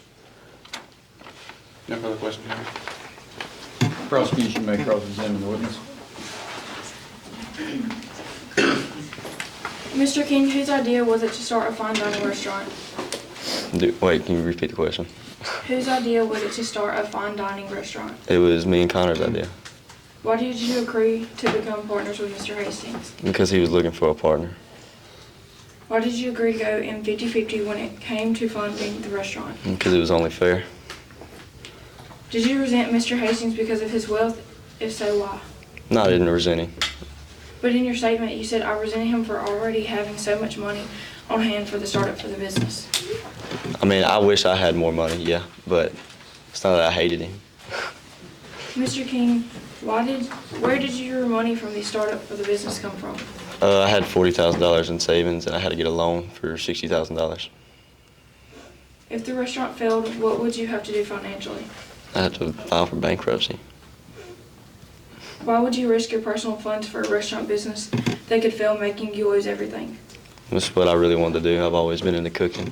No further questions, Your Honor. Prosecution may cross-examine the witness. Mr. King, whose idea was it to start a fine dining restaurant? Wait, can you repeat the question? Whose idea was it to start a fine dining restaurant? It was me and Connor's idea. Why did you agree to become partners with Mr. Hastings? Because he was looking for a partner. Why did you agree to go in 50-50 when it came to funding the restaurant? Because it was only fair. Did you resent Mr. Hastings because of his wealth? If so, why? No, I didn't resent him. But in your statement, you said, I resented him for already having so much money on hand for the startup for the business. I mean, I wish I had more money, yeah, but it's not that I hated him. Mr. King, where did your money from the startup for the business come from? I had $40,000 in savings, and I had to get a loan for $60,000. If the restaurant failed, what would you have to do financially? I had to file for bankruptcy. Why would you risk your personal funds for a restaurant business that could fail, making you lose everything? That's what I really wanted to do. I've always been into cooking.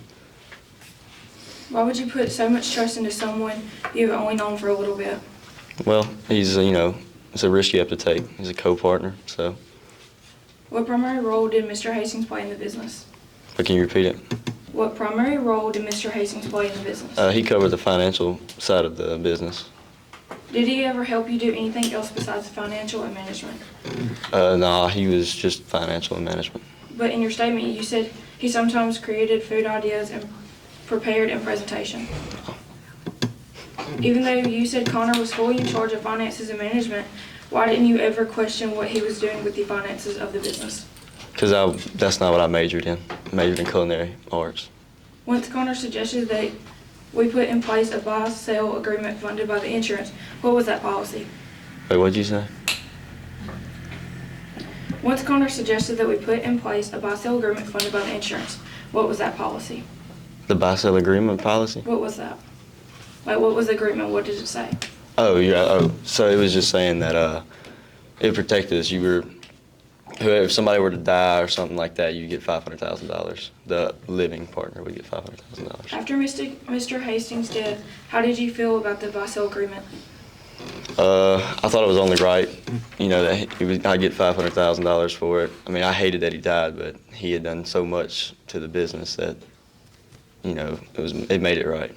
Why would you put so much trust into someone you've only known for a little bit? Well, he's, it's a risk you have to take. He's a co-partner, so. What primary role did Mr. Hastings play in the business? But can you repeat it? What primary role did Mr. Hastings play in the business? He covered the financial side of the business. Did he ever help you do anything else besides financial and management? No, he was just financial and management. But in your statement, you said he sometimes created food ideas and prepared in presentation. Even though you said Connor was fully in charge of finances and management, why didn't you ever question what he was doing with the finances of the business? Because that's not what I majored in. I majored in culinary arts. Once Connor suggested that we put in place a buy-sell agreement funded by the insurance, what was that policy? Wait, what'd you say? Once Connor suggested that we put in place a buy-sell agreement funded by the insurance, what was that policy? The buy-sell agreement policy? What was that? Like, what was the agreement? What did it say? Oh, yeah. Oh, so it was just saying that it protected us. If somebody were to die or something like that, you get $500,000. The living partner would get $500,000. After Mr. Hastings' death, how did you feel about the buy-sell agreement? I thought it was only right, that I'd get $500,000 for it. I mean, I hated that he died, but he had done so much to the business that, it made it right.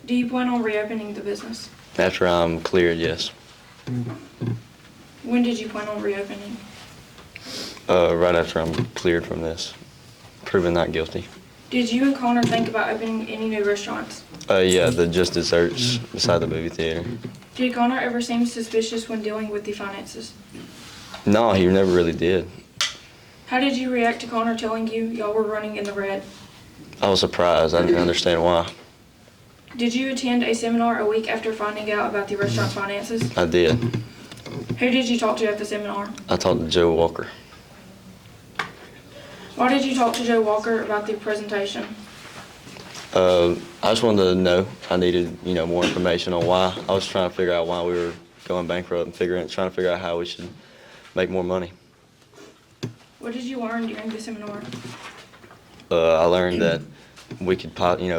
Do you plan on reopening the business? After I'm cleared, yes. When did you plan on reopening? Right after I'm cleared from this, proven not guilty. Did you and Connor think about opening any new restaurants? Yeah, the Just Desserts beside the movie theater. Did Connor ever seem suspicious when dealing with the finances? No, he never really did. How did you react to Connor telling you y'all were running in the red? I was surprised. I didn't understand why. Did you attend a seminar a week after finding out about the restaurant finances? I did. Who did you talk to at the seminar? I talked to Joe Walker. Why did you talk to Joe Walker about the presentation? I just wanted to know. I needed, more information on why. I was trying to figure out why we were going bankrupt and trying to figure out how we should make more money. What did you learn during the seminar? I learned that we could,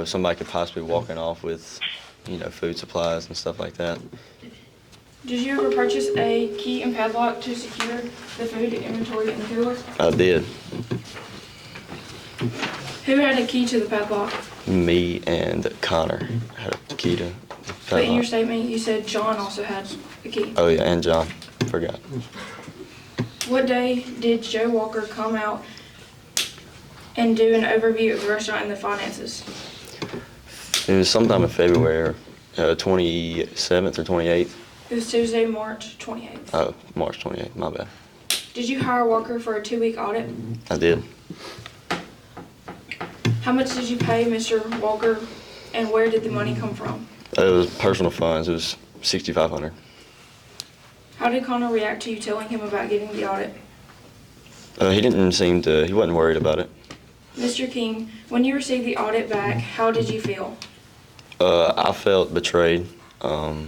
somebody could possibly be walking off with, food supplies and stuff like that. Did you ever purchase a key and padlock to secure the food inventory in the cooler? I did. Who had a key to the padlock? Me and Connor had a key to the But in your padlock. statement, you said John also had a key. Oh, yeah, and John. Forgot. What day did Joe Walker come out and do an overview of the restaurant and the finances? It was sometime in February, 27th or 28th. It was Tuesday, March 28th. Oh, March 28th, my bad. Did you hire Walker for a 2-week audit? I did. How much did you pay Mr. Walker, and where did the money come from? It was personal funds. It was $6,500. How did Connor react to you telling him about getting the audit? He wasn't worried about it. Mr. King, when you received the audit back, how did you feel? I felt betrayed. I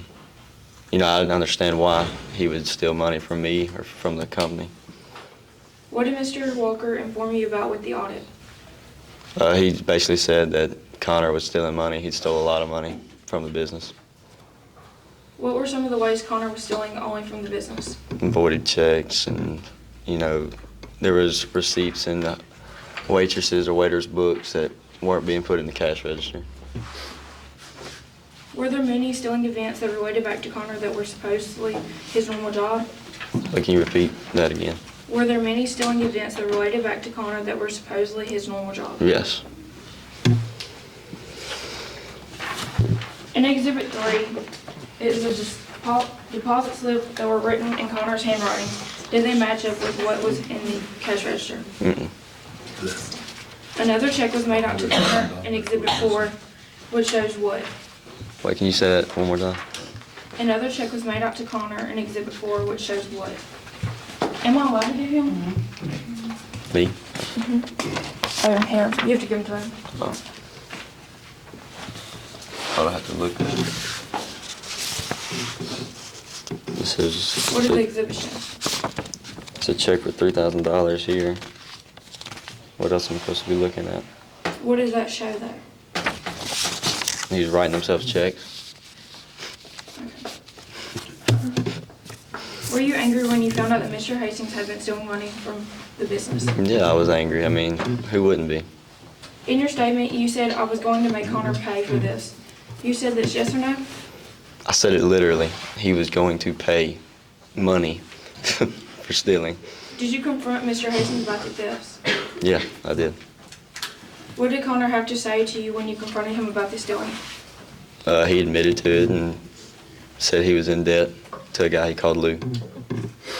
didn't understand why he would steal money from me or from the company. What did Mr. Walker inform you about with the audit? He basically said that Connor was stealing money. He stole a lot of money from the business. What were some of the ways Connor was stealing only from the business? Voided checks, and there was receipts in the waitresses or waiters' books that weren't being put in the cash register. Were there many stealing events that related back to Connor that were supposedly his normal job? But can you repeat that again? Were there many stealing events that related back to Connor that were supposedly his normal job? Yes. In Exhibit 3, it is a deposit slip that were written in Connor's handwriting. Did they match up with what was in the cash register? Mm-mm. Another check was made out to Connor in Exhibit 4, which shows what? Wait, can you say that one more time? Another check was made out to Connor in Exhibit 4, which shows what? Am I allowed to give him? Me? Oh, here, you have to give him to him. Oh. I'll have to look at it. This is. What did the exhibit show? It's a check for $3,000 here. What else am I supposed to be looking at? What does that show there? He's writing himself checks. Were you angry when you found out that Mr. Hastings had been stealing money from the business? Yeah, I was angry. I mean, who wouldn't be? In your statement, you said, "I was going to make Connor pay for this." You said this, yes or no? I said it literally. He was going to pay money for stealing. Did you confront Mr. Hastings about the thefts? Yeah, I did. What did Connor have to say to you when you confronted him about the stealing? He admitted to it and said he was in debt to a guy he called Lou.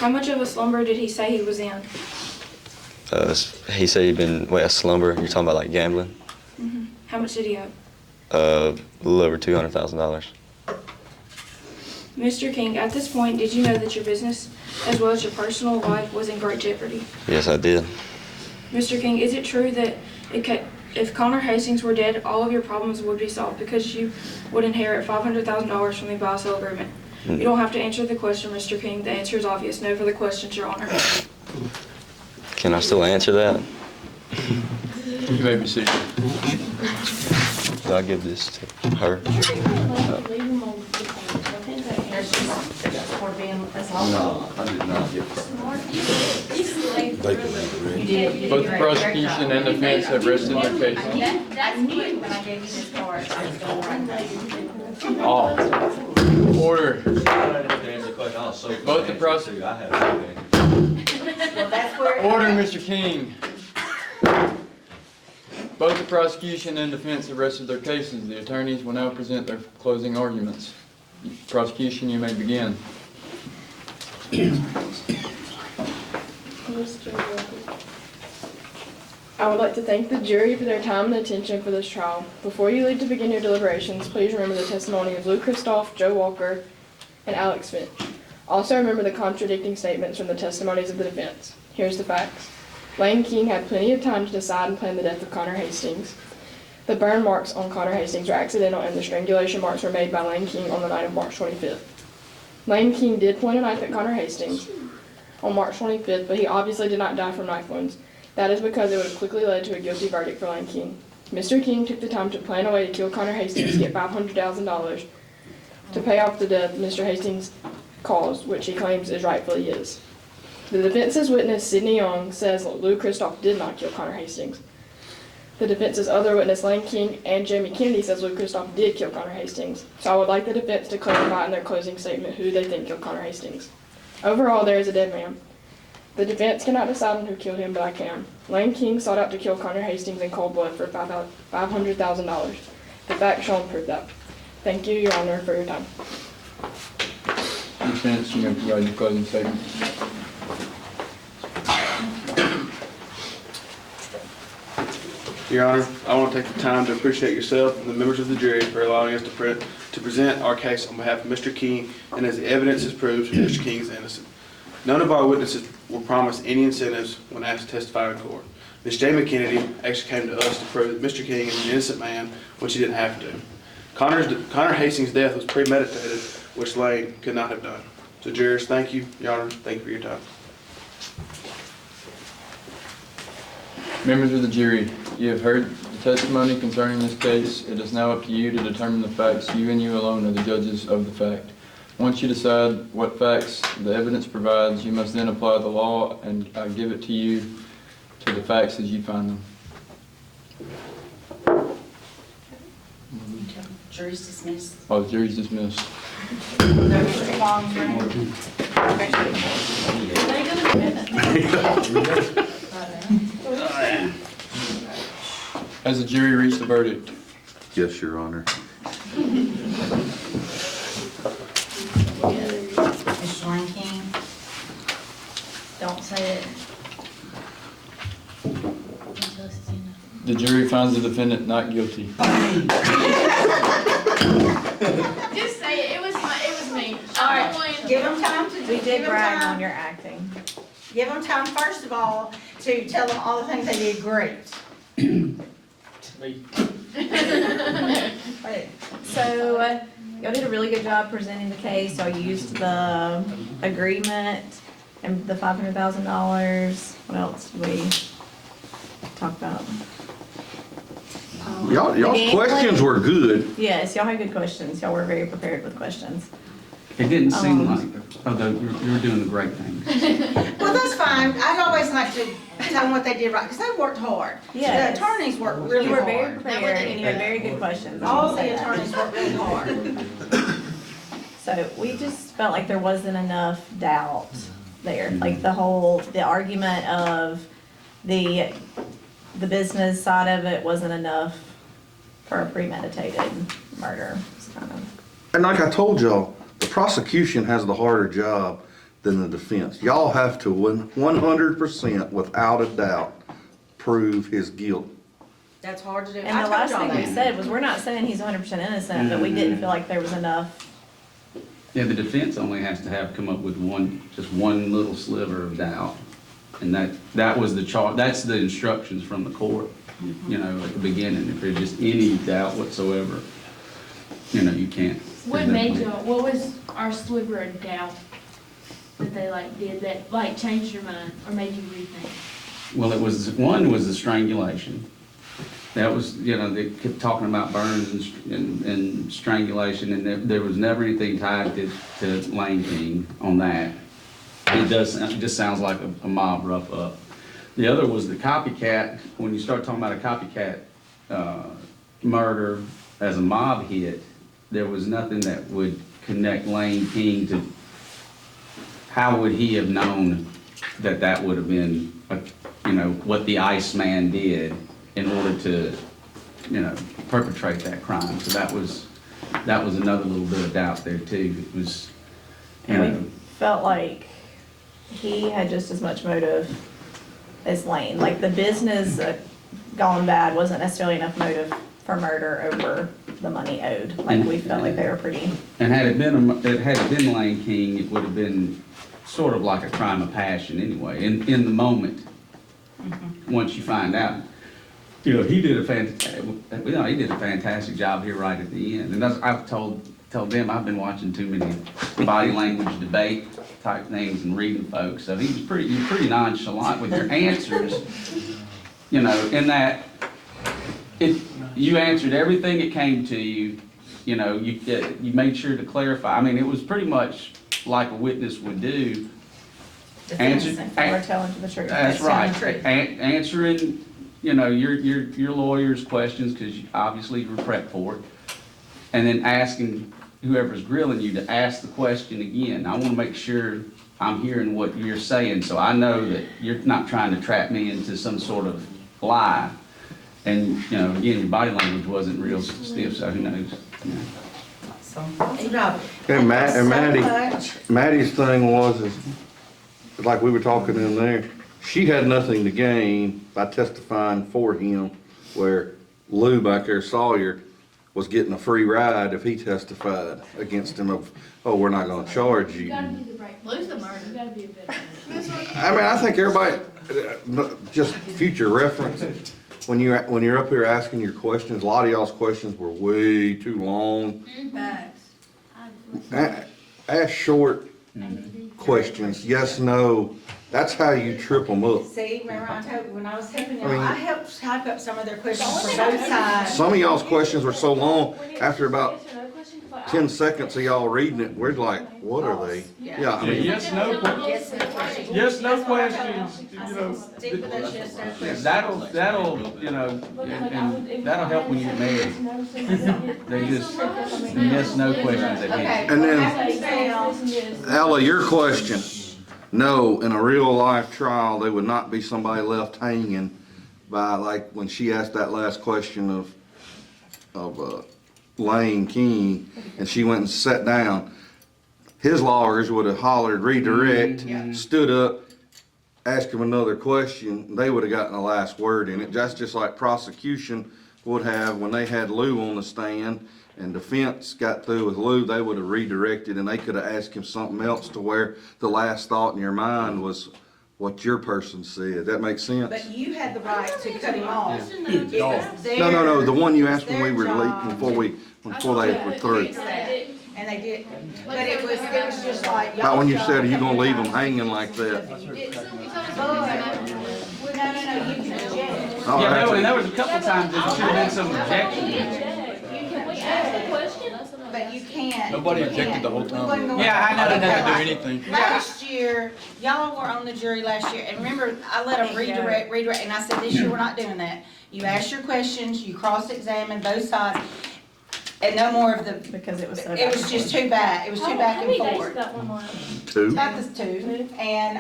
How much of a slumber did he say he was in? He said he'd been, a slumber? You're talking about like gambling? Mm-hmm. How much did he owe? A little over $200,000. Mr. King, at this point, did you know that your business, as well as your personal life, was in great jeopardy? Yes, I did. Mr. King, is it true that if Connor Hastings were dead, all of your problems would be solved because you would inherit $500,000 from the buy-sell agreement? You don't have to answer the question, Mr. King. The answer is obvious. No further questions, Your Honor. Can I still answer that? You may be seated. Should I give this to her? No, I did not give Both the prosecution and defense have rested their cases. That's new when I gave you this card. I was going right there. All. Order. Both the prosecution. Well, that's where. Order, Mr. King. Both the prosecution and defense have rested their cases. The attorneys will now present their closing arguments. Prosecution, you may begin. I would like to thank the jury for their time and attention for this trial. Before you leave to begin your deliberations, please remember the testimony of Lou Christoph, Joe Walker, and Alex Finch. Also remember the contradicting statements from the testimonies of the defense. Here's the facts. Lane King had plenty of time to decide and plan the death of Connor Hastings. The burn marks on Connor Hastings were accidental and the strangulation marks were made by Lane King on the night of March 25th. Lane King did point a knife at Connor Hastings on March 25th, but he obviously did not die from knife wounds. That is because it would have quickly led to a guilty verdict for Lane King. Mr. King took the time to plan a way to kill Connor Hastings to get $500,000 to pay off the debt Mr. Hastings caused, which he claims is rightfully his. The defense's witness, Sidney Young, says Lou Christoph did not kill Connor Hastings. The defense's other witness, Lane King, and Jamie Kennedy says Lou Christoph did kill Connor Hastings. So I would like the defense to clarify in their closing statement who they think killed Connor Hastings. Overall, there is a dead man. The defense cannot decide on who killed him, but I can. Lane King sought out to kill Connor Hastings in cold blood for $500,000. The facts shown prove that. Thank you, Your Honor, for your time. Defense, you may provide your closing statement. Your Honor, I want to take the time to appreciate yourself and the members of the jury for allowing us to present our case on behalf of Mr. King, and as the evidence has proved, Mr. King is innocent. None of our witnesses were promised any incentives when asked to testify in court. Ms. Jamie Kennedy actually came to us to prove that Mr. King is an innocent man when she didn't have to. Connor Hastings' death was premeditated, which Lane could not have done. So jurors, thank you. Your Honor, thank you for your time. Members of the jury, you have heard the testimony concerning this case. It is now up to you to determine the facts. You and you alone are the judges of the fact. Once you decide what facts the evidence provides, you must then apply the law, and I give it to you to the facts as you find them. Jury's dismissed. Oh, the jury's dismissed. Has the jury reached a verdict? Yes, Your Honor. Mr. Lane King, Don't say it. The jury finds the defendant not guilty. Just say it. It was me. all right, give them time to, We give did them brag on time, your acting. give them time, first of all, to tell them all the things they did great. Me. So, y'all did a really good job presenting the case. Y'all used the agreement and the $500,000. What else did we talk about? Y'all's game questions plan. were good. Yes, y'all had good questions. Y'all were very prepared with questions. It didn't seem like, although you were doing the great things. Well, that's fine, I'd always like to tell them what they did right, because they worked hard. Yes. The attorneys worked really You were very hard. prepared and you had very good questions. All Say the that. attorneys worked really hard. So we just felt like there wasn't enough doubt there. Like the argument of the business side of it wasn't enough for a premeditated murder. It's kind of. And like I told y'all, the prosecution has the harder job than the defense. Y'all have to 100% without a doubt prove his guilt. That's hard to do. And the last thing we said was, we're not saying he's 100% innocent, but we didn't feel like there was enough. Yeah, the defense only has to have come up with just one little sliver of doubt. And that was the charge, that's the instructions from the court, you know, at the beginning. If there's just any doubt whatsoever, you know, you can't. What made y'all, what was our sliver of doubt that they did that changed your mind or made you rethink? Well, one was the strangulation. That was, you know, they kept talking about burns and strangulation, and there was never anything tied to Lane King on that. It just sounds like a mob rough up. The other was the copycat. When you start talking about a copycat murder as a mob hit, there was nothing that would connect Lane King to, how would he have known that would have been, you know, what the Iceman did in order to, you know, perpetrate that crime. So that was another little bit of doubt there too. It was, you And know. we felt like he had just as much motive as Lane. Like the business gone bad wasn't necessarily enough motive for murder over the money owed. Like we felt like they were pretty. And had it been Lane King, it would have been sort of like a crime of passion anyway, in the moment. Once you find out, you know, he did a fantastic job here right at the end. And I've told them I've been watching too many body language debate type things and reading folks. So you're pretty nonchalant with your answers. You know, in that you answered everything that came to you. You know, you made sure to clarify. I mean, it was pretty much like a witness would do. We're telling the truth. That's right. Answering, you know, your lawyer's questions, because obviously you were prepped for it, and then asking whoever's grilling you to ask the question again. I want to make sure I'm hearing what you're saying, so I know that you're not trying to trap me into some sort of lie. And, you know, again, your body language wasn't real stiff, so who knows? You know. So, good job. And Thank you so much. Maddie's thing was, like we were talking in there, she had nothing to gain by testifying for him, where Lou back there, Sawyer, was getting a free ride if he testified against him of, oh, we're not gonna charge you. You gotta be the right, lose the murder, you gotta be a better. I mean, I think everybody, just future reference, when you're up here asking your questions, a lot of y'all's questions were way too long. Ask short questions, yes, no, That's how you trip them up. See, remember I told you, when I was helping I them, mean- I helped type up some of their questions for both sides. Some of y'all's questions were so long, after about 10 seconds of y'all reading it, we're like, what are they? Yeah, I mean, Yes, no, Yes, no questions. yes, no questions, you know. Stick with those yes, no questions. That'll, you know, and that'll help when you're married. They just, yes, no questions at Okay. And then- then. Ella, your question. No, in a real life trial, there would not be somebody left hanging by, like, when she asked that last question of Lane King, and she went and sat down. His lawyers would have hollered redirect, stood up, asked him another question, they would have gotten the last word in it. That's just like prosecution would have when they had Lou on the stand and defense got through with Lou, they would have redirected and they could have asked him something else to where the last thought in your mind was what your person said. That makes sense? But you had the right to cut him off. It was No, the one you asked when we their were late, job. before they were through. And they did, but it was just like. Not when you y'all's said, are you job gonna leave them every hanging like that? time you did something. But, no, you can object. All Yeah, right. and there was a couple times there should have been some objection. You can object, but you can't. Nobody you objected can't. the whole time. We wasn't going Yeah, I know I didn't have to that do way. anything. Last year, y'all were on the jury last year, and remember, I let them redirect, and I said, this year, we're not doing that. You ask your questions, you cross-examine both sides, and no more of the, Because it was so. it was just too bad, it was too back and forth. Two. About this two, and,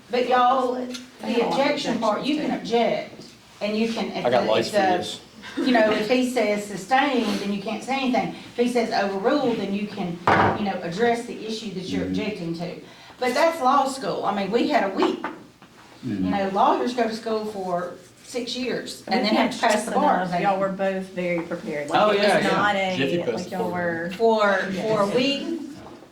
but y'all, the objection part, you can object, and you can, if I got the, lights if for this. you know, if he says sustained, then you can't say anything. If he says overruled, then you can, you know, address the issue that you're objecting to. But that's law school. I mean, we had a week. You know, lawyers go to school for 6 years and then have to pass the bar exam. Y'all were both very prepared. Oh, Like, it yeah, was yeah. not Jiffy a, passed like the y'all bar. were. For a week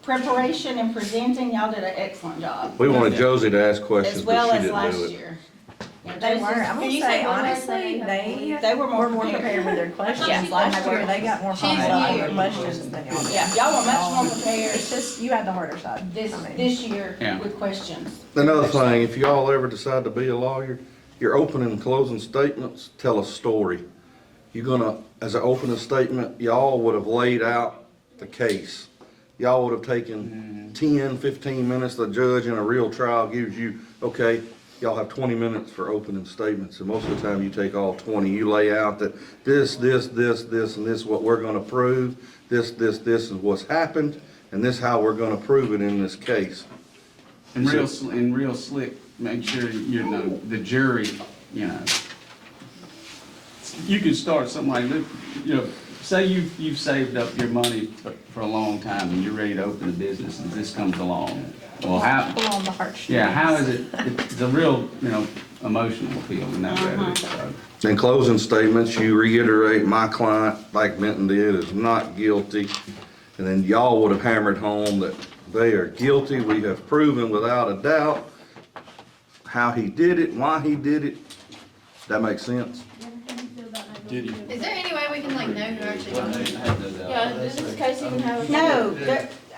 preparation and presenting, y'all did an excellent job. We wanted Josie to ask questions, As well but she as didn't do last it. year. Yeah, They those were, is- I'm Can gonna you say one more honestly, thing? they were were more prepared with their questions. Last year, they got more She's followed up here. with questions than y'all did. Yeah, y'all were much more prepared It's just, you had the harder side. this, I mean. this year Yeah. with questions. Another thing, if y'all ever decide to be a lawyer, your opening and closing statements tell a story. You're gonna, as an opening statement, y'all would have laid out the case. Y'all would have taken 10, 15 minutes. The judge in a real trial gives you, okay, y'all have 20 minutes for opening statements. And most of the time you take all 20. You lay out that this, and this is what we're gonna prove. This is what's happened. And this how we're gonna prove it in this case. And real slick, make sure, you know, the jury, you know. You can start something like this, you know, say you've saved up your money for a long time and you're ready to open a business and this comes along. Well, how, Pull on the heartstrings. yeah, how is it, it's a real, you know, emotional appeal in that way. So, In closing statements, you reiterate my client, like Benton did, is not guilty. And then y'all would have hammered home that they are guilty. We have proven without a doubt how he did it, why he did it. That makes sense? Did he? Is there any way we can like know who actually did it? Yeah, this case even have. No,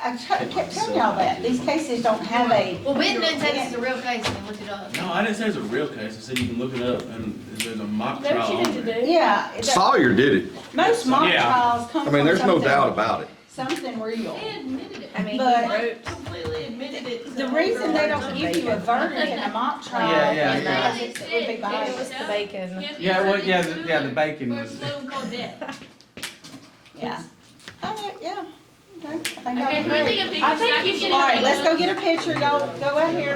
I kept telling y'all that. These cases don't have a. Well, Benton didn't say this is a real case and look it up. No, I didn't say it's a real case. I said you can look it up and there's a mock That's trial what on you need there. to do. Yeah. Sawyer did it. Most mock Yeah. trials come I from mean, there's no something- doubt about it. Something real. I mean, But- he wrote. Completely admitted it. The reason they don't give you a verdict in a mock trial Yeah, is yeah. because it would be biased. The bacon. yeah, well, the bacon was, Yeah. Okay, yeah. Okay, I think Okay, I'm who do you great. think I think you should. All right, let's go get a picture. Y'all go out here.